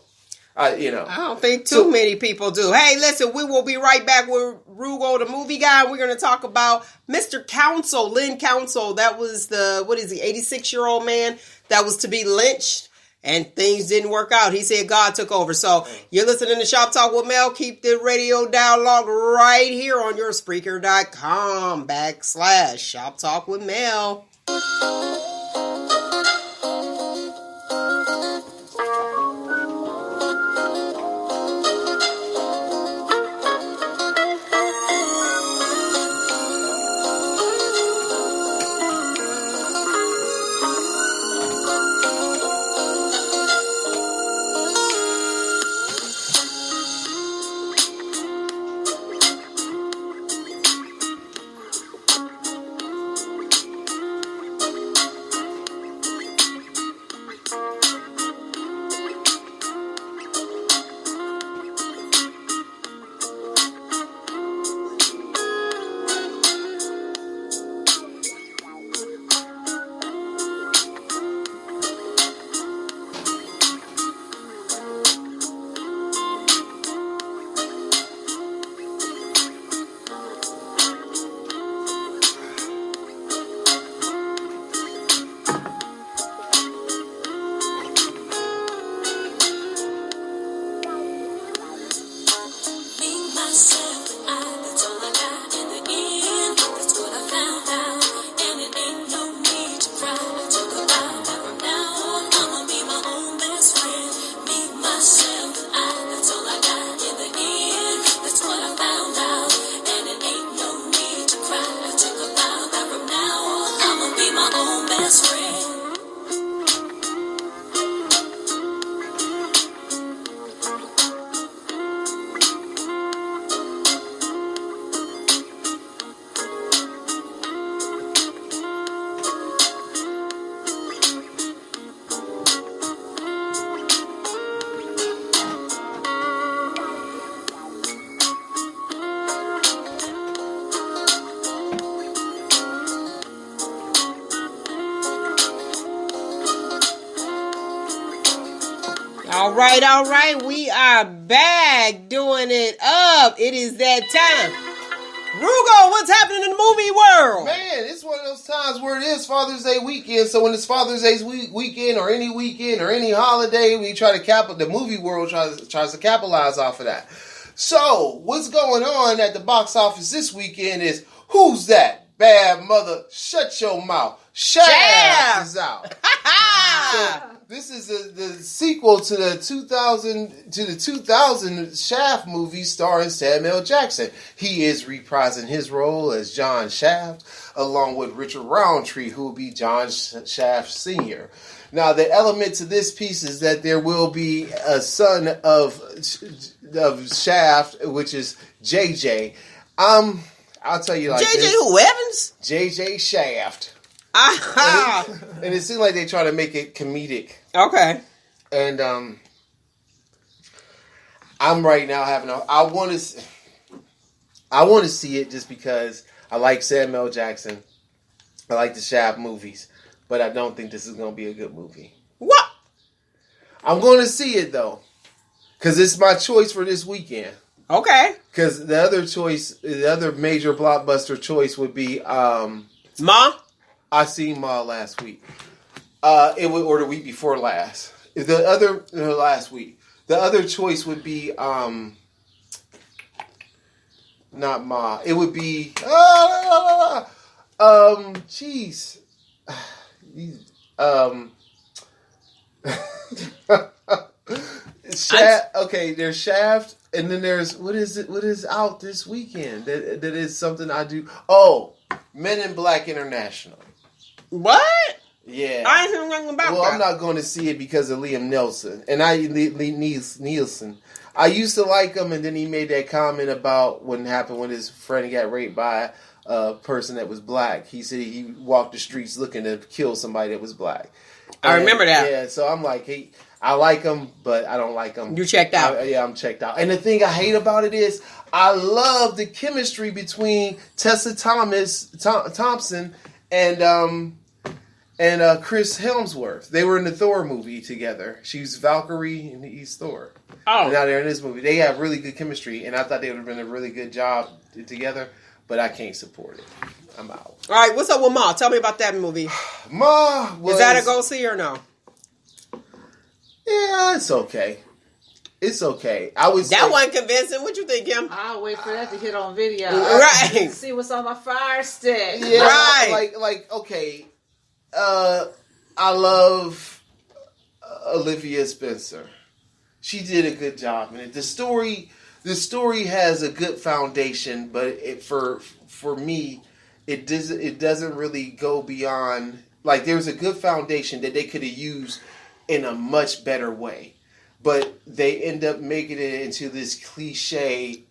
I don't think too many people do. Hey, listen, we will be right back with Roogle the Movie Guy. We're going to talk about Mr. Council, Lynn Council. That was 86-year-old man that was to be lynched, and things didn't work out. He said God took over. So you're listening to Shop Talk with Mel. Keep the radio dialogue right here on your Spreaker.com/Shop Talk with Mel. All right. We are back doing it up. It is that time. Roogle, what's happening in the movie world? Man, it's one of those times where it is Father's Day weekend. So when it's Father's Day weekend or any holiday, we try to the movie world tries to capitalize off of that. So what's going on at the box office this weekend is Who's That Bad Mother? Shut Your Mouth. Shaft is out. So, this is the sequel to the 2000 Shaft movie starring Samuel Jackson. He is reprising his role as John Shaft, along with Richard Roundtree, who will be John Shaft Sr. Now, the element to this piece is that there will be a son of Shaft, which is JJ. I'll tell you like JJ this. Who, Evans? JJ Shaft. And it seems like they try to make it comedic. Okay. And I'm right now having I want to see it just because I like Samuel Jackson. I like the Shaft movies, but I don't think this is going to be a good movie. What? I'm going to see it though, because it's my choice for this weekend. Okay. Because the other major blockbuster choice would be Ma. I seen Ma last week. Or the week before last. Last week. The other choice would be not Ma. It would be jeez. Okay, there's Shaft, and then there's what is out this weekend that is something I do. Oh, Men in Black International. What? Yeah, I ain't heard nothing about that. Well, I'm not going to see it because of Liam Neeson. I used to like him, and then he made that comment about what happened when his friend got raped by a person that was black. He said he walked the streets looking to kill somebody that was black. I remember that. Yeah, so I'm like, hey, I like him, but I don't like him. You checked out. I'm checked out. And the thing I hate about it is I love the chemistry between Tessa Thompson and Chris Hemsworth. They were in the Thor movie together. She's Valkyrie and he's Thor. Oh. And now they're in this movie. They have really good chemistry, and I thought they would have been a really good job together, but I can't support it. I'm out. All right, what's up with Ma? Tell me about that movie. Ma was... Is that a go see or no? Yeah, it's okay. It's okay. I was that wasn't convincing. What you think, Kim? I'll wait for that to hit on video. Right. See what's on my fire stick. Yeah, right. Like okay. I love Olivia Spencer. She did a good job in it. The story has a good foundation, but for me, it doesn't really go beyond. Like, there's a good foundation that they could have used in a much better way, but they end up making it into this cliche.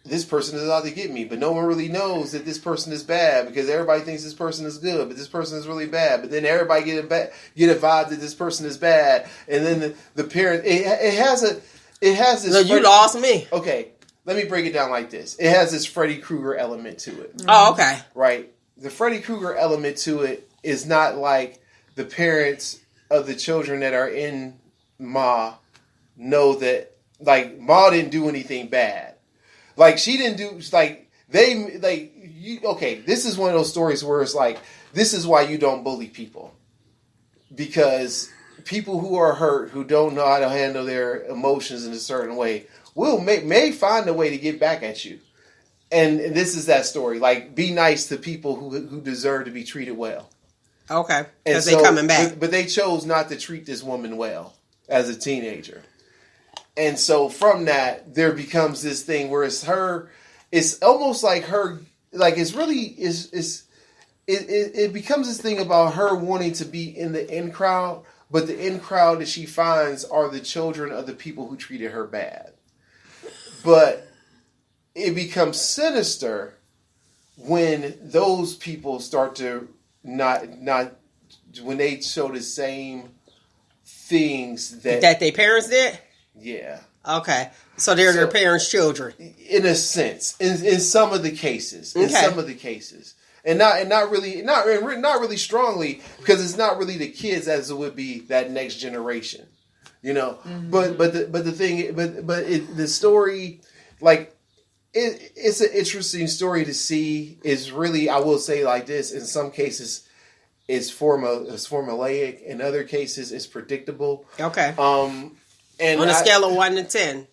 This person is out to get me, but no one really knows that this person is bad because everybody thinks this person is good, but this person is really bad. But then everybody get a vibe that this person is bad, and then the parent it has this. No, you lost me. Okay, let me break it down like this. It has this Freddy Krueger element to it. Oh, okay. Right. The Freddy Krueger element to it is not like the parents of the children that are in Ma know that, like, Ma didn't do anything bad. Like, she didn't do, like, okay, this is one of those stories where it's like, this is why you don't bully people. Because people who are hurt, who don't know how to handle their emotions in a certain way, may find a way to get back at you. And this is that story. Like, be nice to people who deserve to be treated well. Okay, because they're coming back. But they chose not to treat this woman well as a teenager. And so from that, there becomes this thing where it's almost like her, like it becomes this thing about her wanting to be in the in crowd, but the in crowd that she finds are the children of the people who treated her bad. But it becomes sinister when those people start to not when they show the same things that their parents did. Yeah. Okay. So they're their parents' children. In a sense. In some of the cases. Okay. In some of the cases. And not really strongly, because it's not really the kids as it would be that next generation. You know? Mm-hmm. The story, like, it's an interesting story to see. Is really, I will say like this, in some cases it's formulaic, in other cases it's predictable. Okay. And on a scale of 1 to 10.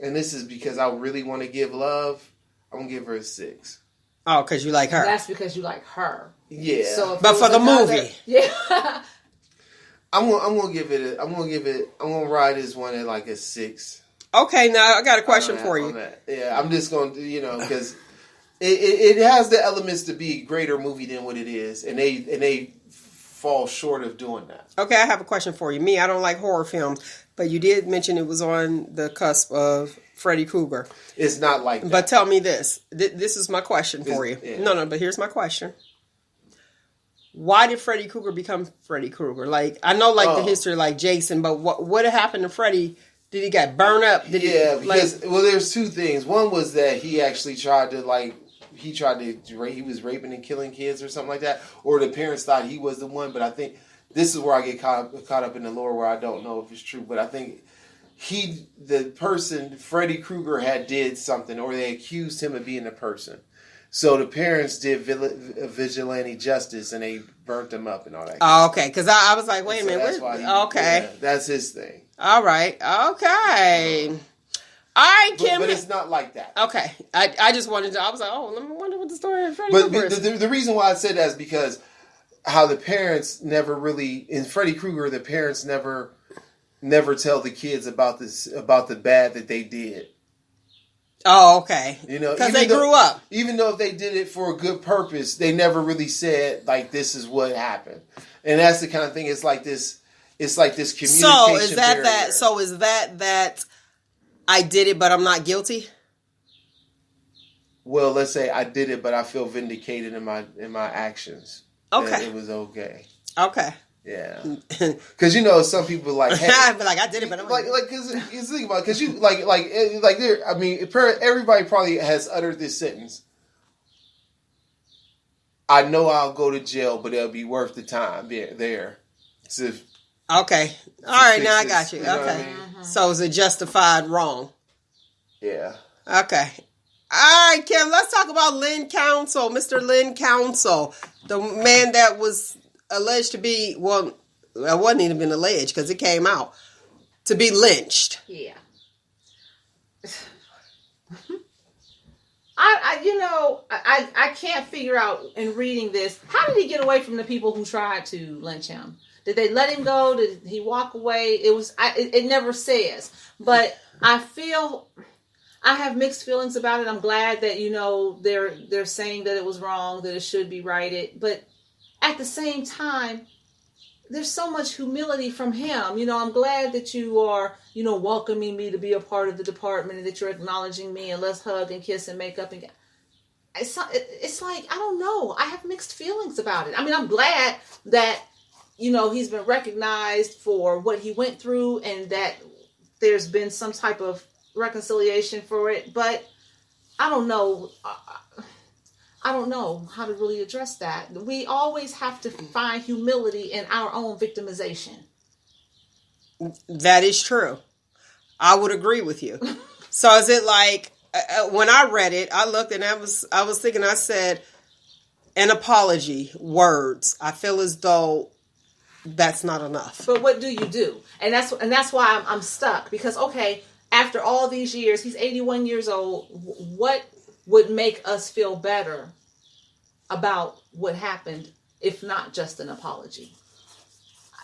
And this is because I really want to give love. I'm going to give her a 6. Oh, because you like her. That's because you like her. Yeah. So but for the movie. Yeah. I'm going to ride this one at like a 6. Okay, now I got a question for you. Yeah, I'm just going to, because it has the elements to be a greater movie than what it is. And they fall short of doing that. Okay, I have a question for you. I don't like horror films, but you did mention it was on the cusp of Freddy Krueger. It's not like that. But tell me this. This is my question for you. Yeah. No, but here's my question. Why did Freddy Krueger become Freddy Krueger? Like, I know the history like Jason, but what happened to Freddy? Did he get burned up? There's two things. One was that he actually tried to he was raping and killing kids or something like that, or the parents thought he was the one. But I think this is where I get caught up in the lore where I don't know if it's true, but I think Freddy Krueger had did something, or they accused him of being the person. So the parents did vigilante justice, and they burnt him up and all that. Oh, okay. Because I was like, wait a minute. That's why okay. Yeah, that's his thing. All right. Okay. All right, Kim. But it's not like that. Okay. I just wanted to. I was like, oh, let me wonder what the story of Freddy But Krueger is. the reason why I said that is because how the parents never really, in Freddy Krueger, the parents never tell the kids about the bad that they did. Oh, okay. You know, because they grew up. Even though if they did it for a good purpose, they never really said like this is what happened. And that's the kind of thing. It's like this. It's like this communication. So is that barrier. that? So is that I did it, but I'm not guilty? Well, let's say I did it, but I feel vindicated in my actions. Okay, it was okay. Okay. Yeah, because you know some people like, hey, I'd be like, I did it, but I'm like because you think about because you like there. I mean, everybody probably has uttered this sentence. I know I'll go to jail, but it'll be worth the time there. Okay, all right, now I got you. You know okay, what I mean? So is it justified wrong? Yeah. Okay. All right, Kim. Let's talk about Lynn Council, Mr. Lynn Council, the man that was alleged to be, well, it wasn't even been alleged because it came out, to be lynched. Yeah. I can't figure out in reading this, how did he get away from the people who tried to lynch him? Did they let him go? Did he walk away? It never says. But I have mixed feelings about it. I'm glad that, they're saying that it was wrong, that it should be righted. But at the same time, there's so much humility from him. I'm glad that you are, welcoming me to be a part of the department and that you're acknowledging me and let's hug and kiss and make up and it's like, I don't know. I have mixed feelings about it. I mean, I'm glad that, he's been recognized for what he went through and that there's been some type of reconciliation for it, but I don't know. I don't know how to really address that. We always have to find humility in our own victimization. That is true. I would agree with you. So is it like, when I read it, I looked and I was thinking, I said, an apology, words. I feel as though that's not enough. But what do you do? And that's why I'm stuck. Because, okay, after all these years, he's 81 years old. What would make us feel better about what happened, if not just an apology?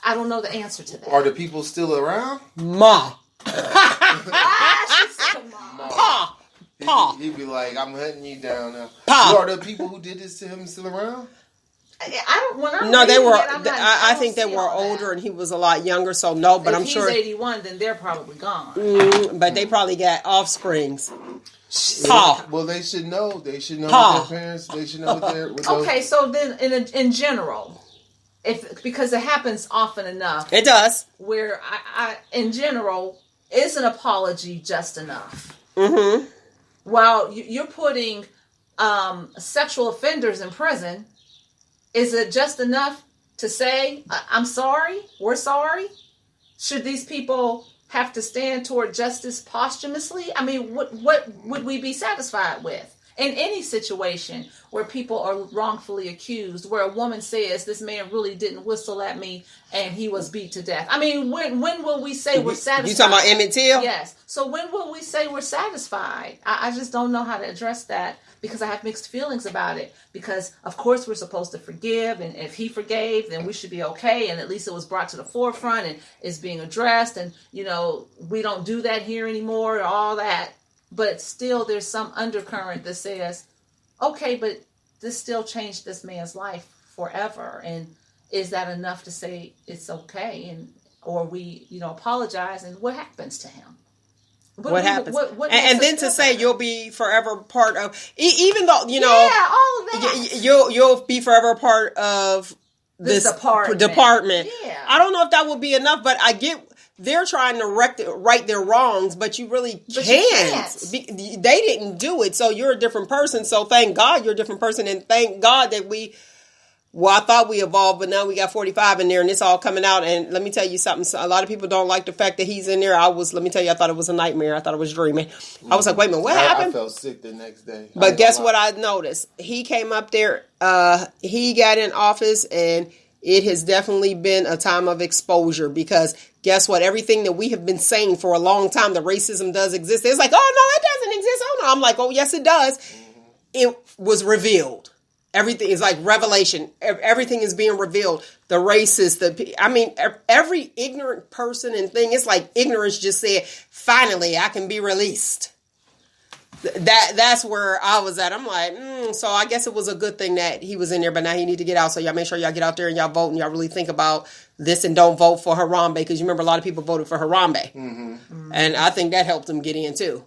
I don't know the answer to that. Are the people still around? Ma. She said Ma. Pa. Pa. He'd be like, I'm hunting you down now. Pa. Are the people who did this to him still around? No, they were. I think they were older, and he was a lot younger. So no, but I'm sure if he's 81, then they're probably gone. But they probably got offsprings. Pa. Well, they should know. They should know what their parents. They should know what their. Okay, so then in general, because it happens often enough, it does. Where I in general, is an apology just enough? Mm-hmm. While you're putting sexual offenders in prison. Is it just enough to say, I'm sorry, we're sorry? Should these people have to stand toward justice posthumously? I mean, what would we be satisfied with? In any situation where people are wrongfully accused, where a woman says, this man really didn't whistle at me and he was beat to death. I mean, when will we say we're satisfied? You talking about Emmett Till? Yes. So when will we say we're satisfied? I just don't know how to address that because I have mixed feelings about it. Because, of course, we're supposed to forgive. And if he forgave, then we should be okay. And at least it was brought to the forefront and is being addressed. And, we don't do that here anymore or all that. But still, there's some undercurrent that says, okay, but this still changed this man's life forever. And is that enough to say it's okay? Or we, apologize, and what happens to him? What happens? What and then to say you'll be forever part of, even though, yeah, all of that. You'll be forever part of this department. Yeah. I don't know if that would be enough, but I get they're trying to right their wrongs, but you really can't. They didn't do it, so you're a different person. So thank God you're a different person, and thank God that we Well, I thought we evolved, but now we got 45 in there, and it's all coming out. And let me tell you something. A lot of people don't like the fact that he's in there. Let me tell you, I thought it was a nightmare. I thought it was dreaming. I was like, wait a minute, what happened? I felt sick the next day. But guess what I noticed? He came up there, he got in office, and it has definitely been a time of exposure, because guess what? Everything that we have been saying for a long time, that racism does exist. It's like, oh, no, it doesn't exist. Oh, no. I'm like, oh, yes, it does. It was revealed. Everything is like revelation. Everything is being revealed. The racist, every ignorant person and thing, it's like ignorance just said, finally, I can be released. That's where I was at. I'm like, so I guess it was a good thing that he was in there, but now he need to get out. So y'all make sure y'all get out there and y'all vote, and y'all really think about this, and don't vote for Harambe, because you remember a lot of people voted for Harambe. Mm-hmm. And I think that helped them get in too.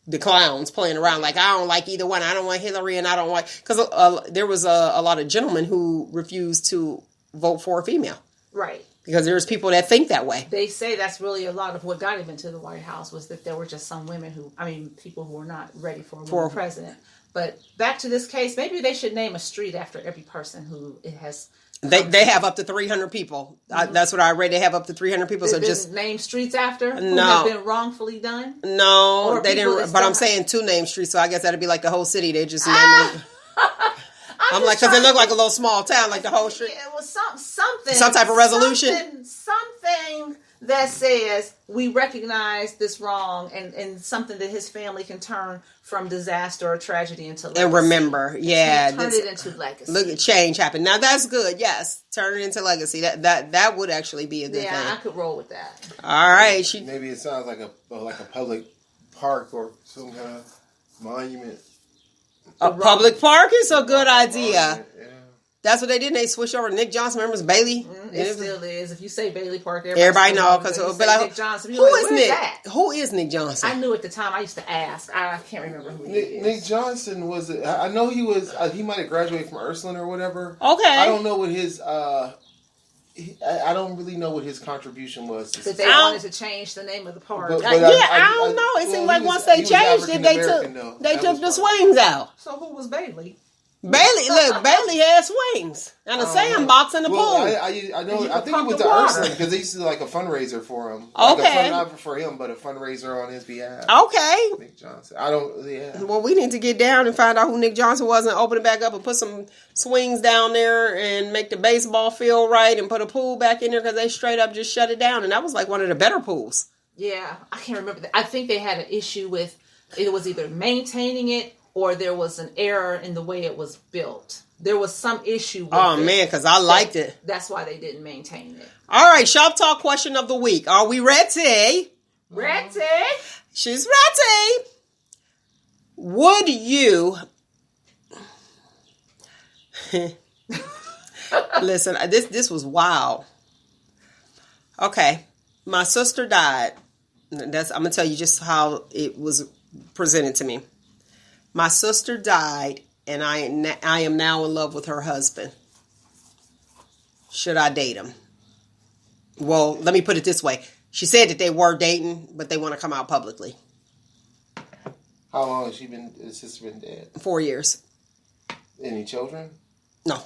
The clowns playing around like, I don't like either one. I don't want Hillary, and I don't like, because there was a lot of gentlemen who refused to vote for a female. Right. Because there's people that think that way. They say that's really a lot of what got him into the White House, was that there were just some women people who were not ready for a woman president. But back to this case, maybe they should name a street after every person who it has. They have up to 300 people. Mm-hmm. That's what I read. They have up to 300 people. So just name streets after who have been wrongfully done. No, they didn't. But I'm saying 2 name streets, so I guess that'd be like the whole city. They just named it. I'm like, because it looked like a little small town, like the whole street. It was something. Some type of resolution. Something that says we recognize this wrong, and something that his family can turn from disaster or tragedy into legacy. And remember, turn it into legacy. Look at change happen. Now that's good. Yes, turn it into legacy. That would actually be a good thing. Yeah, I could roll with that. All right. Maybe it sounds like a public park or some kind of monument. A public park is a good idea. Yeah. That's what they did. They switched over to Nick Johnson. Remember, it was Bailey? It still is. If you say Bailey Park, everybody knows. Because Nick Johnson. Who is Nick? Who is Nick Johnson? I knew at the time. I used to ask. I can't remember who he is. Nick Johnson was. I know he was. He might have graduated from Ursuline or whatever. Okay. I don't know what his. I don't really know what his contribution was. That they wanted to change the name of the park. I don't know. It seemed like once they changed it, they took the swings out. So who was Bailey? Bailey had swings and a sandbox in the pool. I know. I think it was the Ursuline, because they used to do like a fundraiser for him. Okay, not for him, but a fundraiser on his behalf. Okay, Nick Johnson. I don't. Yeah. Well, we need to get down and find out who Nick Johnson was, and open it back up and put some swings down there and make the baseball field right and put a pool back in there, because they straight up just shut it down, and that was like one of the better pools. Yeah, I can't remember that. I think they had an issue with it was either maintaining it, or there was an error in the way it was built. There was some issue with it. Oh, man, because I liked it. That's why they didn't maintain it. All right, Shop Talk question of the week. Are we ready? Ready? She's ready. Would you... Listen, this was wild. Okay, my sister died. I'm going to tell you just how it was presented to me. My sister died, and I am now in love with her husband. Should I date him? Well, let me put it this way. She said that they were dating, but they want to come out publicly. How long has his sister been dead? 4 years. Any children? No.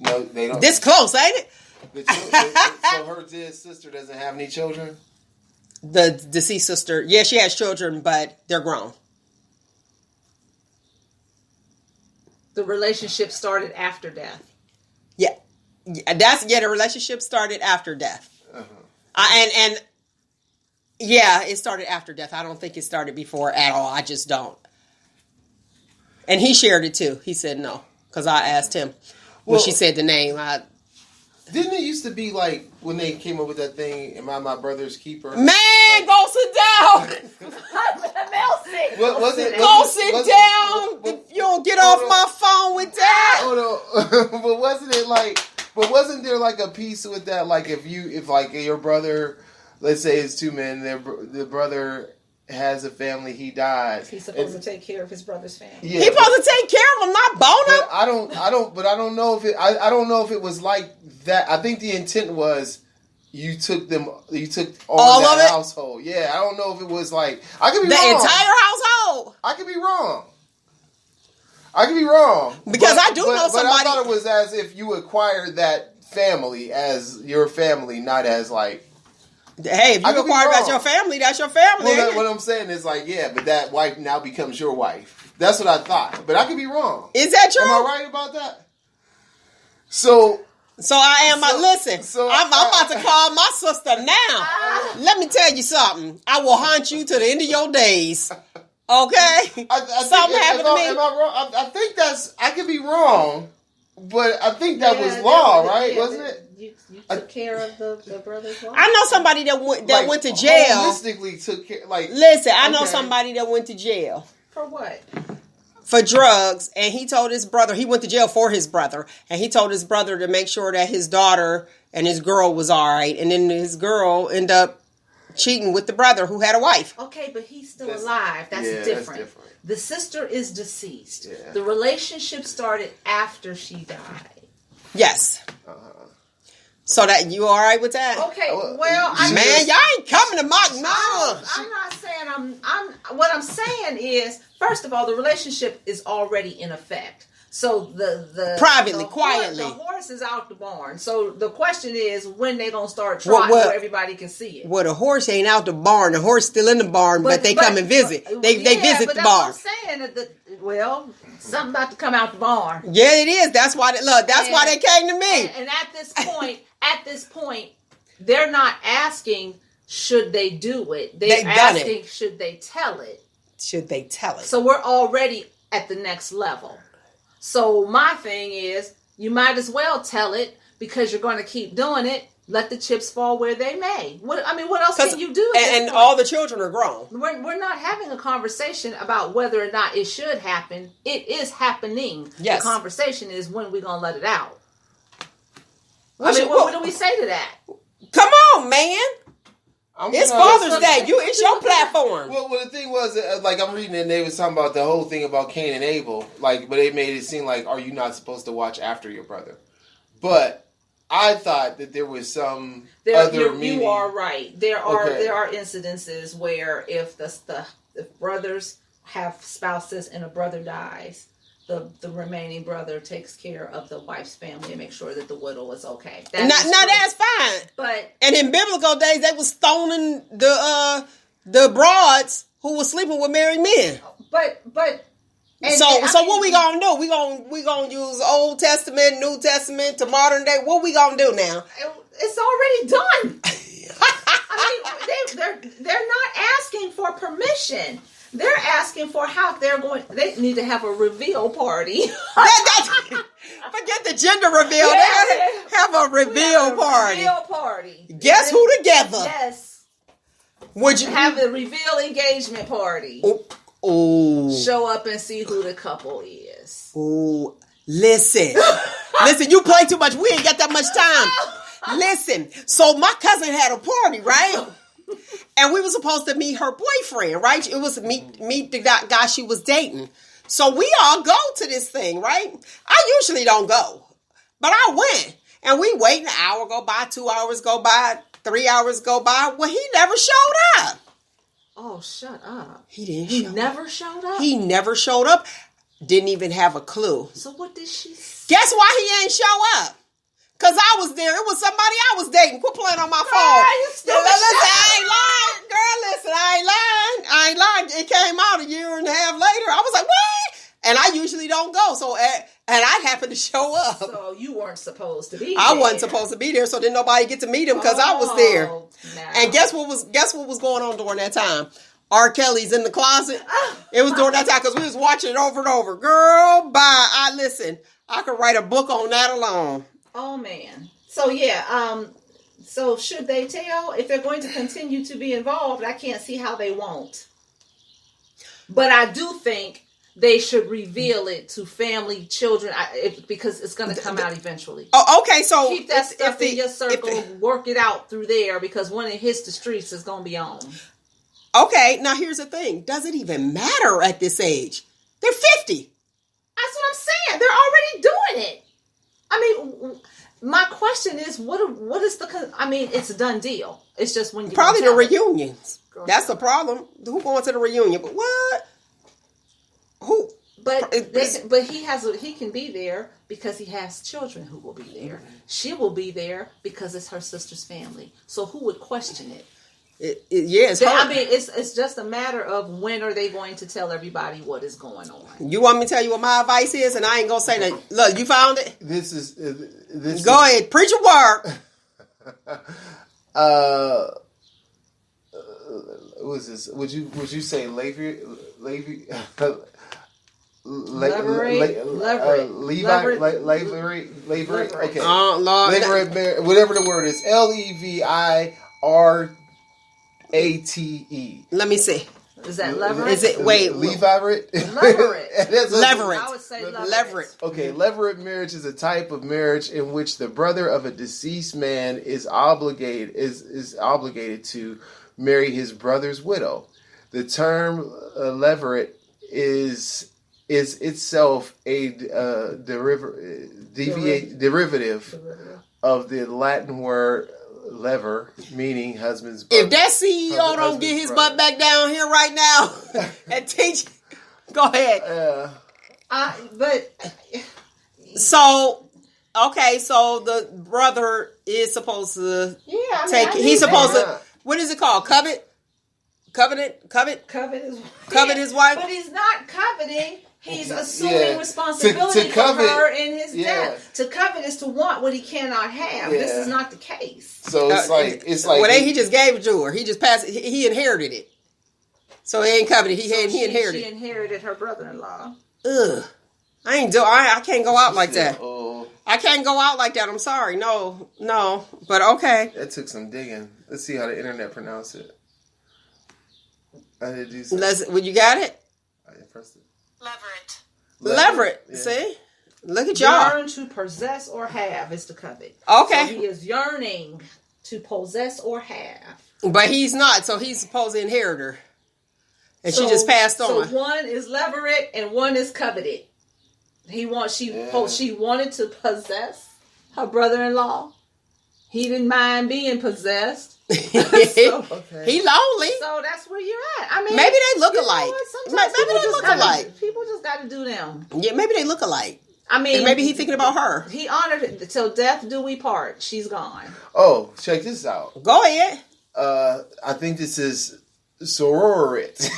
No, they don't. This close, ain't it? So her dead sister doesn't have any children? The deceased sister, yeah, she has children, but they're grown. The relationship started after death. Yeah, the relationship started after death. Uh-huh. It started after death. I don't think it started before at all. I just don't. And he shared it too. He said no, because I asked him when she said the name. Didn't it used to be like when they came up with that thing, Am I My Brother's Keeper? Man, go sit down. Go sit down. You don't get off my phone with that. Hold on. But wasn't there like a piece with that? Like if your brother, let's say it's 2 men, the brother has a family, he dies. He's supposed to take care of his brother's family. Yeah, he's supposed to take care of him, not bone him. I don't know if it was like that. I think the intent was you took all of that household. Yeah, I don't know if it was like, I could be wrong. The entire household. I could be wrong. I could be wrong. Because I do know somebody. But I thought it was as if you acquired that family as your family, not as like. Hey, if you acquire as your family, that's your family. Well, what I'm saying is like, yeah, but that wife now becomes your wife. That's what I thought. But I could be wrong. Is that true? Am I right about that? So I am. I'm about to call my sister now. Let me tell you something. I will haunt you to the end of your days. Okay? Something happened to me. Am I wrong? I think I could be wrong, but I think that was law, right? Wasn't it? You took care of the brother's wife? I know somebody that went to jail. Holistically took care. Listen, I know somebody that went to jail. For what? For drugs, and he told his brother, he went to jail for his brother, and he told his brother to make sure that his daughter and his girl was all right, and then his girl ended up cheating with the brother who had a wife. Okay, but he's still alive. That's different. The sister is deceased. Yeah. The relationship started after she died. Yes. So that you all right with that? Okay, well, man, y'all ain't coming to my mama. I'm not saying what I'm saying is, first of all, the relationship is already in effect. So the privately, quietly, the horse is out the barn. So the question is when they gonna start trotting where everybody can see it. Well, the horse ain't out the barn. The horse still in the barn, but they come and visit. They visit the barn. That's what I'm saying. Something about to come out the barn. Yeah, it is. That's why why they came to me. And at this point, they're not asking should they do it. They're asking should they tell it. Should they tell it? So we're already at the next level. So my thing is, you might as well tell it because you're going to keep doing it. Let the chips fall where they may. What else can you do? And all the children are grown. We're not having a conversation about whether or not it should happen. It is happening. Yes. The conversation is when we're going to let it out. What do we say to that? Come on, man. It's Father's Day. It's your platform. Well, the thing was, like, I'm reading it, and they was talking about the whole thing about Cain and Abel. Like, but they made it seem like, are you not supposed to watch after your brother? But I thought that there was some other meaning. You are right. There are incidences where if if brothers have spouses and a brother dies, the remaining brother takes care of the wife's family and makes sure that the widow is okay. That's fine. And in biblical days, they was stoning the broads who was sleeping with married men. So what we gonna do? We gonna use Old Testament, New Testament to modern day. What we gonna do now? It's already done. They're not asking for permission. They're asking for how they need to have a reveal party. Forget the gender reveal. They have a reveal party. Guess who together? Yes. Would you have a reveal engagement party? Oh. Show up and see who the couple is. Oh. Listen, you play too much. We ain't got that much time. Listen, so my cousin had a party, right? And we were supposed to meet her boyfriend, right? It was meet the guy she was dating. So we all go to this thing, right? I usually don't go, but I went. And we wait, an hour go by, 2 hours go by, 3 hours go by. Well, he never showed up. Oh, shut up. He never showed up? He never showed up. Didn't even have a clue. So what did she say? Guess why he ain't show up? Because I was there. It was somebody I was dating. Quit playing on my phone. Listen, I ain't lying. Girl, listen, I ain't lying. It came out a year and a half later. I was like, what? And I usually don't go. So, and I happened to show up. So you weren't supposed to be there. I wasn't supposed to be there, so didn't nobody get to meet him because I was there. No. And guess what was going on during that time? R. Kelly's in the closet. It was during that time because we was watching it over and over. Girl, bye. Listen, I could write a book on that alone. Oh, man. So, yeah. So, should they tell? If they're going to continue to be involved, I can't see how they won't. But I do think they should reveal it to family, children, because it's going to come out eventually. Oh, okay. So, keep that stuff in your circle. Work it out through there, because when it hits the streets, it's going to be on. Okay. Now, here's the thing. Does it even matter at this age? They're 50. That's what I'm saying. They're already doing it. I mean, my question is, what is it's a done deal. It's just when you probably the reunions. That's the problem. Who going to the reunion? But what? Who? But he can be there because he has children who will be there. She will be there because it's her sister's family. So who would question it? It's just a matter of when are they going to tell everybody what is going on. You want me to tell you what my advice is, and I ain't gonna say that. Look, you found it. This Go ahead, preach your word. What is this? Would you say Levirate? Okay. Lord. Levirate, whatever the word is. Levirate. Let me see. Is that leverage? Is it Levirate? Leverage. I would say leverage. Okay, levirate marriage is a type of marriage in which the brother of a deceased man is obligated to marry his brother's widow. The term levirate is itself a derivative of the Latin word lever, meaning husband's brother. If that CEO don't get his butt back down here right now and teach, go ahead. So the brother is supposed to take. He's supposed to. What is it called? Covet his wife. But he's not coveting. He's assuming responsibility for her in his death. To covet is to want what he cannot have. This is not the case. So it's like well, he just gave it to her. He just passed. He inherited it. So he ain't coveted. He inherited. She inherited her brother-in-law. Ugh. I can't go out like that. I can't go out like that. I'm sorry. No. But okay. That took some digging. Let's see how the internet pronounce it. I did do some. Well, you got it? I pressed it. Leverage. Yeah. See? Look at y'all. Yearn to possess or have is to covet. Okay. So he is yearning to possess or have. But he's not, so he's supposed to inherit her. And she just passed on. So one is levirate and one is coveted. She wanted to possess her brother-in-law. He didn't mind being possessed. He lonely. So that's where you're at. I mean, maybe they look alike. Maybe they look alike. People just got to do them. Yeah, maybe they look alike. I mean, and maybe he's thinking about her. He honored it till death do we part. She's gone. Oh, check this out. Go ahead. I think this is sorority.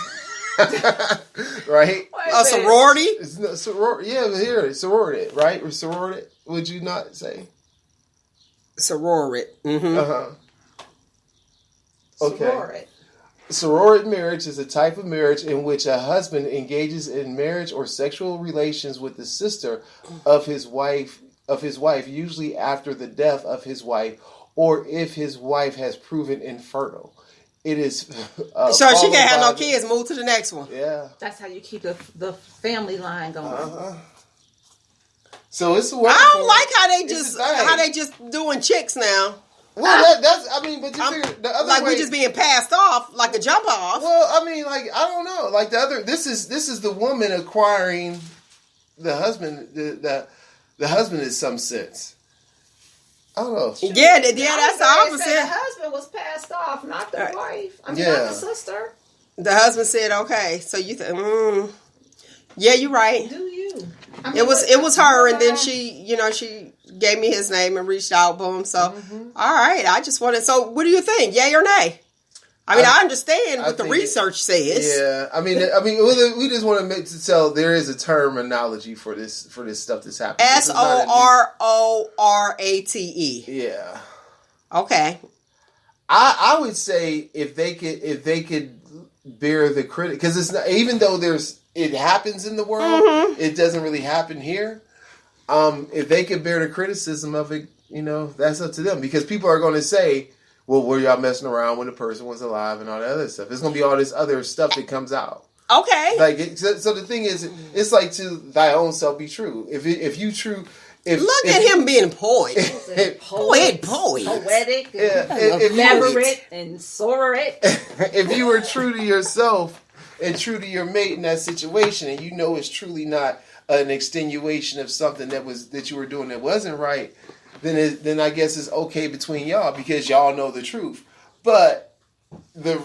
Right? A sorority? Here, sorority, right? Or sorority, would you not say? Sorority. Mm-hmm. Okay. Sorority marriage is a type of marriage in which a husband engages in marriage or sexual relations with the sister of his wife, usually after the death of his wife, or if his wife has proven infertile. It is so she can't have no kids. Move to the next one. Yeah, that's how you keep the family line going. So it's. I don't like how they just doing chicks now. Well, that's. I mean, but you figure the other like way, we're just being passed off like a jump off. Well, I mean, like I don't know. Like the other, this is the woman acquiring the husband. The husband in some sense. I don't know. Yeah, that's the opposite. The husband was passed off, not the wife. I mean, not the sister. The husband said, "Okay." So you yeah, you're right. Do you? I mean, it was her, and then she gave me his name and reached out, boom. So, all right, I just wanted. So, what do you think? Yay or nay? I mean, I understand what the research says. Yeah, I mean, we just want to make to tell there is a terminology for this stuff that's happening. SORORATE. Yeah. Okay. I would say if they could bear the credit, because it's not, even though it happens in the world, it doesn't really happen here. If they could bear the criticism of it, that's up to them, because people are going to say, well, were y'all messing around when the person was alive and all that other stuff? There's going to be all this other stuff that comes out. Okay. So the thing is, it's like to thy own self be true. If you true. Look at him being poised. Poetic. Elaborate and sororate. If you were true to yourself and true to your mate in that situation, and it's truly not an extenuation of something that you were doing that wasn't right, then I guess it's okay between y'all because y'all know the truth. But the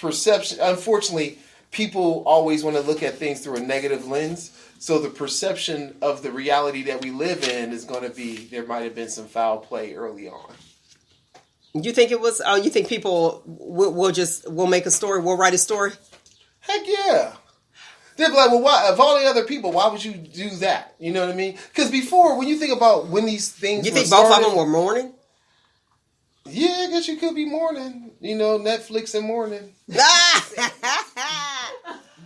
perception, unfortunately, people always want to look at things through a negative lens. So the perception of the reality that we live in is going to be, there might have been some foul play early on. You think it was? You think people will make a story? Will write a story? Heck yeah. They'd be like, well, why, of all the other people, why would you do that? You know what I mean? Because before, when you think about when these things you think both of them were mourning? Yeah, I guess you could be mourning. You know, Netflix and mourning.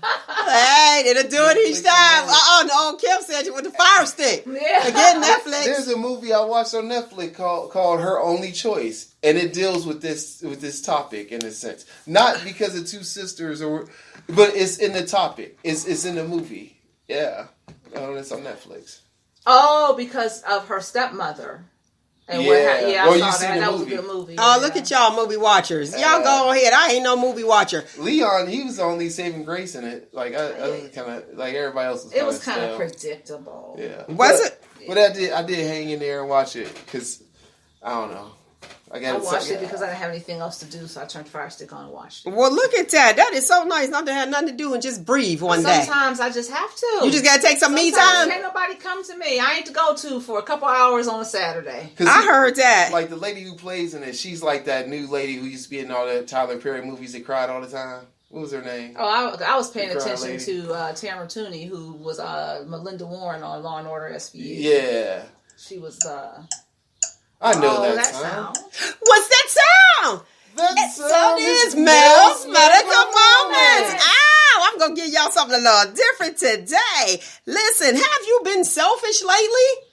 Hey, it'll do it each time. No, Kim said you with the fire stick. Yeah. Again, Netflix. There's a movie I watched on Netflix called Her Only Choice, and it deals with this topic in a sense. Not because of two sisters, but it's in the topic. It's in the movie. Yeah, it's on Netflix. Oh, because of her stepmother. And Yeah. I Well, saw you see that. the That was a movie. good movie. Oh, look at y'all movie watchers. Y'all go ahead. I ain't no movie watcher. Leon, he was the only saving grace in it. Like I was kind of like everybody else was. It was kind of predictable. Yeah, Was it? But I did hang in there and watch it because I don't know. I watched it because I didn't have anything else to do, so I turned the Fire Stick on and watched it. Well, look at that. That is so nice not to have nothing to do and just breathe one day. Sometimes I just have to. You just got to take some me time. Can't nobody come to me. I ain't to go to for a couple hours on a Saturday. I heard that. Like the lady who plays in it, she's like that new lady who used to be in all the Tyler Perry movies that cried all the time. What was her name? Oh, I was paying The attention lady. to Tamara Tooney, who was Melinda Warren on Law and Order SVU. Yeah. She was I know that sound. What's that sound? That So is Mel's Medical Moments. Ow, I'm going to give y'all something a little different today. Listen, have you been selfish lately?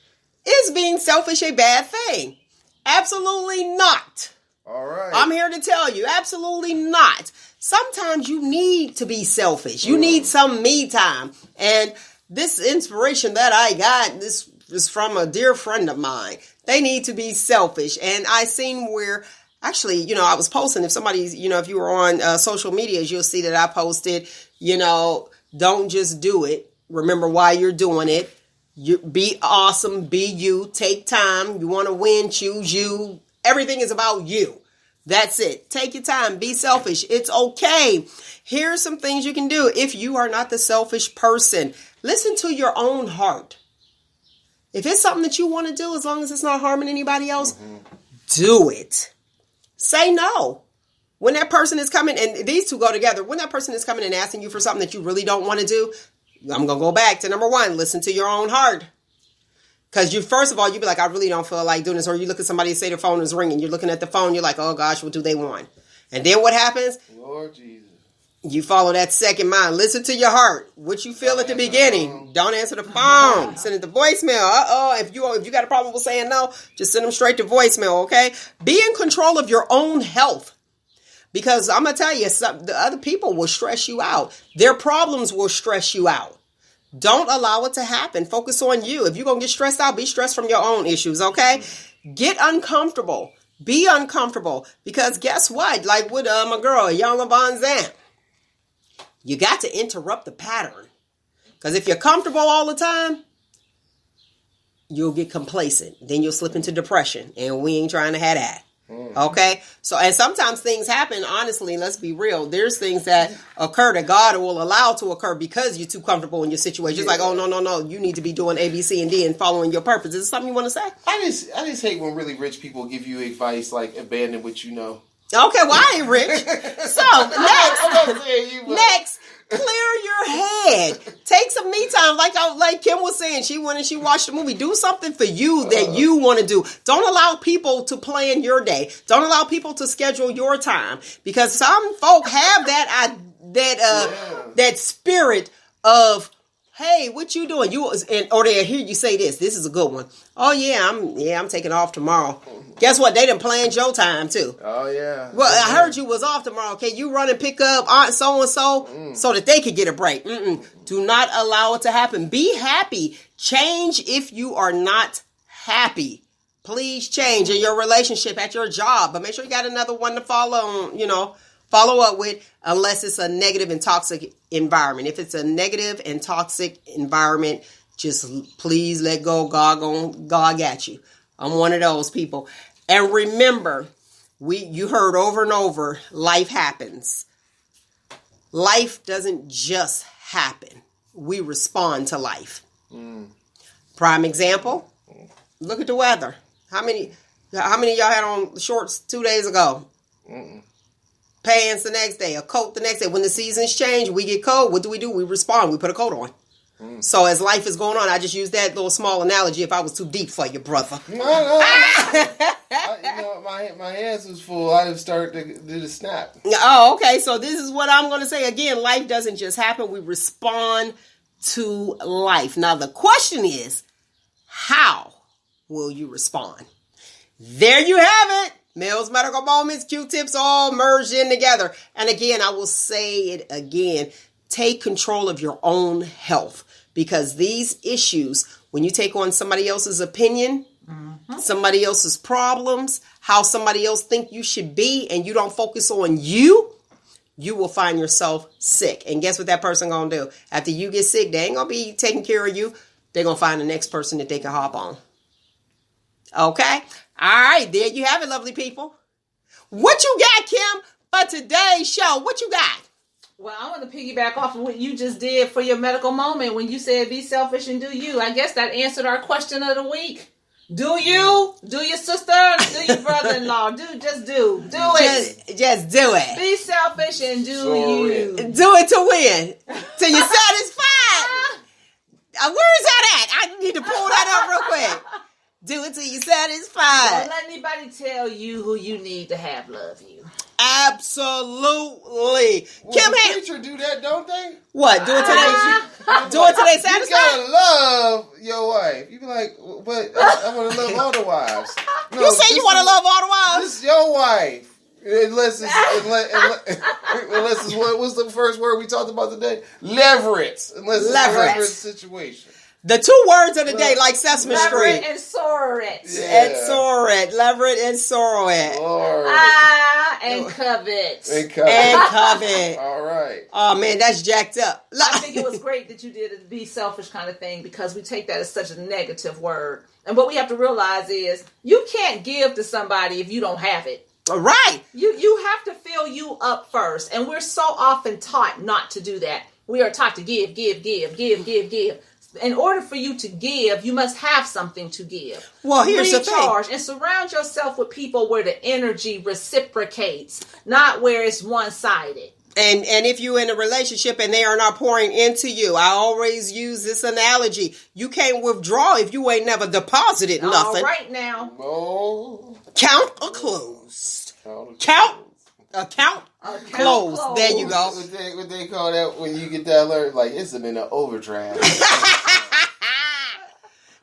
Is being selfish a bad thing? Absolutely not. All right. I'm here to tell you, absolutely not. Sometimes you need to be selfish. You need some me time. And this inspiration that I got, this is from a dear friend of mine. They need to be selfish. And I seen where, actually, I was posting, if somebody's, if you were on social medias, you'll see that I posted, don't just do it. Remember why you're doing it. You be awesome, be you, take time. You want to win, choose you. Everything is about you. That's it. Take your time. Be selfish. It's okay. Here's some things you can do if you are not the selfish person. Listen to your own heart. If it's something that you want to do, as long as it's not harming anybody else, do it. Say no. When that person is coming, and these two go together, when that person is coming and asking you for something that you really don't want to do, I'm going to go back to number one, listen to your own heart. Because first of all, you be like, I really don't feel like doing this. Or you look at somebody and say their phone is ringing. You're looking at the phone. You're like, oh gosh, what do they want? And then what happens? Lord Jesus. You follow that second mind. Listen to your heart. What you feel at the beginning. Don't answer the phone. Send it to voicemail. If you got a problem with saying no, just send them straight to voicemail, okay? Be in control of your own health. Because I'm going to tell you, the other people will stress you out. Their problems will stress you out. Don't allow it to happen. Focus on you. If you're going to get stressed out, be stressed from your own issues, okay? Get uncomfortable. Be uncomfortable. Because guess what? Like with my girl, Yana Von Zandt. You got to interrupt the pattern. Because if you're comfortable all the time, you'll get complacent. Then you'll slip into depression. And we ain't trying to have that. Okay? So, and sometimes things happen, honestly, let's be real. There's things that occur that God will allow to occur because you're too comfortable in your situation. It's like, oh, no. You need to be doing A, B, C, and D and following your purpose. Is this something you want to say? I just hate when really rich people give you advice like abandon what you know. Okay, well, I ain't rich. So, next, clear your head. Take some me time. Like Kim was saying, she went and she watched the movie. Do something for you that you want to do. Don't allow people to plan your day. Don't allow people to schedule your time. Because some folk have that spirit of, hey, what you doing? Or they hear you say this. This is a good one. Oh yeah, I'm taking off tomorrow. Guess what? They done planned your time too. Oh yeah. Well, I heard you was off tomorrow. Okay, you run and pick up Aunt so and so that they could get a break. Do not allow it to happen. Be happy. Change if you are not happy. Please change in your relationship at your job, but make sure you got another one to follow up with, unless it's a negative and toxic environment. If it's a negative and toxic environment, just please let go. God got you. I'm one of those people. And remember, you heard over and over, life happens. Life doesn't just happen. We respond to life. Prime example, look at the weather. How many of y'all had on shorts 2 days ago? Pants the next day, a coat the next day. When the seasons change, we get cold. What do? We respond. We put a coat on. So as life is going on, I just use that little small analogy if I was too deep for you, brother. No. My hands was full. I just started to do the snap. Oh, okay. So this is what I'm going to say. Again, life doesn't just happen. We respond to life. Now, the question is, how will you respond? There you have it. Mills Medical Moments, Q-tips all merged in together. And again, I will say it again. Take control of your own health, because these issues, when you take on somebody else's opinion, somebody else's problems, how somebody else think you should be, and you don't focus on you will find yourself sick. And guess what that person gonna do? After you get sick, they ain't gonna be taking care of you. They're gonna find the next person that they can hop on. Okay? All right, there you have it, lovely people. What you got, Kim, for today's show? What you got? Well, I want to piggyback off of what you just did for your medical moment when you said be selfish and do you. I guess that answered our question of the week. Do you? Do your sister? Do your brother-in-law? Just do it. Just do it. Be selfish and do you. Do it to win. Till you're satisfied. Where is that at? I need to pull that up real quick. Do it till you're satisfied. Don't let anybody tell you who you need to have love you. Absolutely. Well, Kim, the preacher do that, don't they? what? Do it till they satisfied? You gotta love your wife. You be like, but I want to love all the wives. No, You say you want to love all the wives? This is your wife. Unless it's what's the first word we talked about today? Leverage. Unless it's a leverage situation. The 2 words of the day, like Sesame Street. Leverage and sorrow Yeah. And sorrow it. Leverage and sorrow it. Lord. and covet. And covet. And covet. All right. Oh, man, that's jacked up. I think it was great that you did a be selfish kind of thing, because we take that as such a negative word. And what we have to realize is you can't give to somebody if you don't have it. Right. You have to fill you up first. And we're so often taught not to do that. We are taught to give. In order for you to give, you must have something to give. Well, here's the thing. Recharge and surround yourself with people where the energy reciprocates, not where it's one-sided. And if you're in a relationship and they are not pouring into you, I always use this analogy. You can't withdraw if you ain't never deposited nothing. All right now. No. Count or closed. Account closed. There you go. What they call that when you get that alert? Like, it's in an overdraft.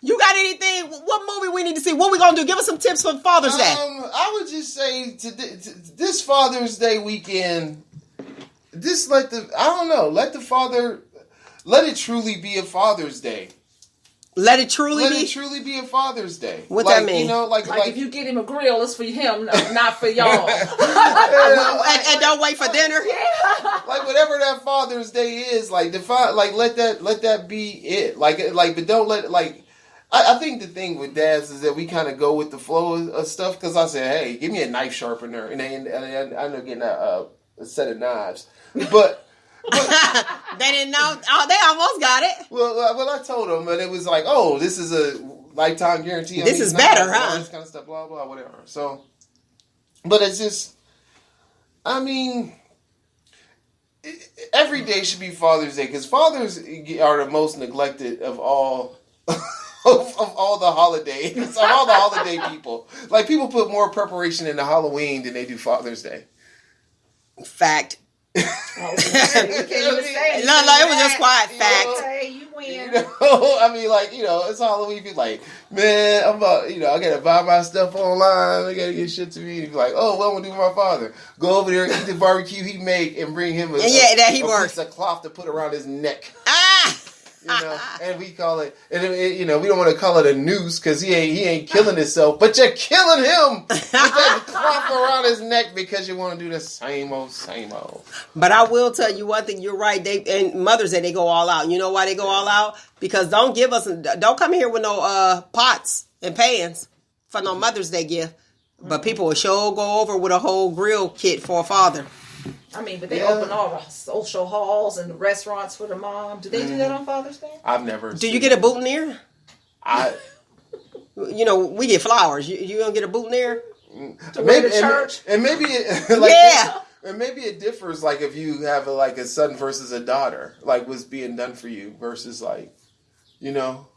You got anything? What movie we need to see? What we gonna do? Give us some tips for Father's Day. I would just say to this Father's Day weekend, let it truly be a Father's Day. Let it truly be a Father's Day. What that mean? You know, like if you get him a grill, it's for him, not for y'all. and don't wait for dinner. Like whatever that Father's Day is, like define, like let that be it. But don't let it, like. I think the thing with dads is that we kind of go with the flow of stuff, because I said, hey, give me a knife sharpener, and I end up getting a set of knives, but they didn't know. Oh, they almost got it. Well, I told them, and it was like, oh, this is a lifetime guarantee. This is better, huh? This kind of stuff, blah blah, whatever. So, but it's just, I mean, every day should be Father's Day, because fathers are the most neglected of all. Of all the holidays, of all the holiday people. Like, people put more preparation into Halloween than they do Father's Day. Fact. You can't even say it. No, it was just quiet fact. Okay, you win. I mean, it's Halloween. You're like, man, I gotta buy my stuff online. I gotta get shit to me. And you're like, oh, what am I gonna do with my father? Go over there, eat the barbecue he make, and bring him a piece of cloth to put around his neck. And we call it, and we don't want to call it a noose, because he ain't killing himself, but you're killing him with that cloth around his neck because you want to do the same old. But I will tell you one thing, you're right. And Mother's Day, they go all out. You know why they go all out? Because don't come here with no pots and pans for no Mother's Day gift. But people will sure go over with a whole grill kit for a father. I mean, but they open all the social halls and the restaurants for the mom. Do they do that on Father's Day? I've never. Do you get a boutonniere? You know, we get flowers. You gonna get a boutonniere? To wear to church? And maybe it, like, yeah. And maybe it differs, like, if you have a son versus a daughter, like, what's being done for you versus, like, you know.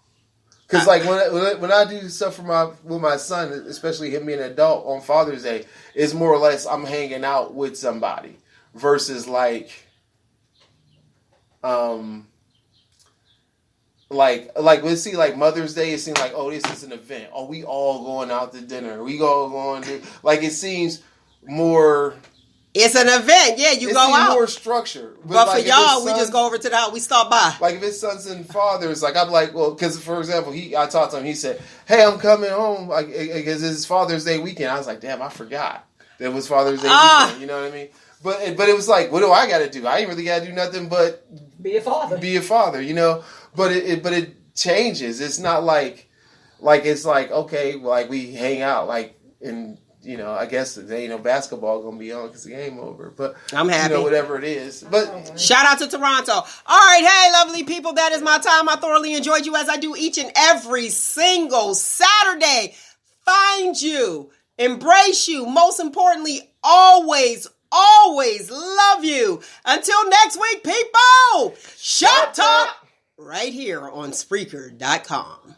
Because, like, when I do stuff with my son, especially him being an adult on Father's Day, it's more or less I'm hanging out with somebody versus, like let's see, like, Mother's Day, it seems like, oh, this is an event. Oh, we all going out to dinner. We all going to, like, it seems more... It's an event. Yeah, you go out. More structure. But like, for y'all, we just go over to the house. We stop by. Like, if it's sons and fathers, like, I'm like, well, because, for example, I talked to him. He said, hey, I'm coming home. Like, because it's Father's Day weekend. I was like, damn, I forgot that it was Father's Day weekend. You know what I mean? But it was like, what do I got to do? I ain't really got to do nothing but be a father. Be a father, you know? But it changes. It's not like it's like, okay, like, we hang out, like, in... You know, I guess there ain't no basketball gonna be on because the game over. But I'm happy. You know, whatever it is. But shout out to Toronto. All right, hey, lovely people, that is my time. I thoroughly enjoyed you as I do each and every single Saturday. Find you, embrace you. Most importantly, always love you. Until next week, people. Shop Talk right here on Spreaker.com.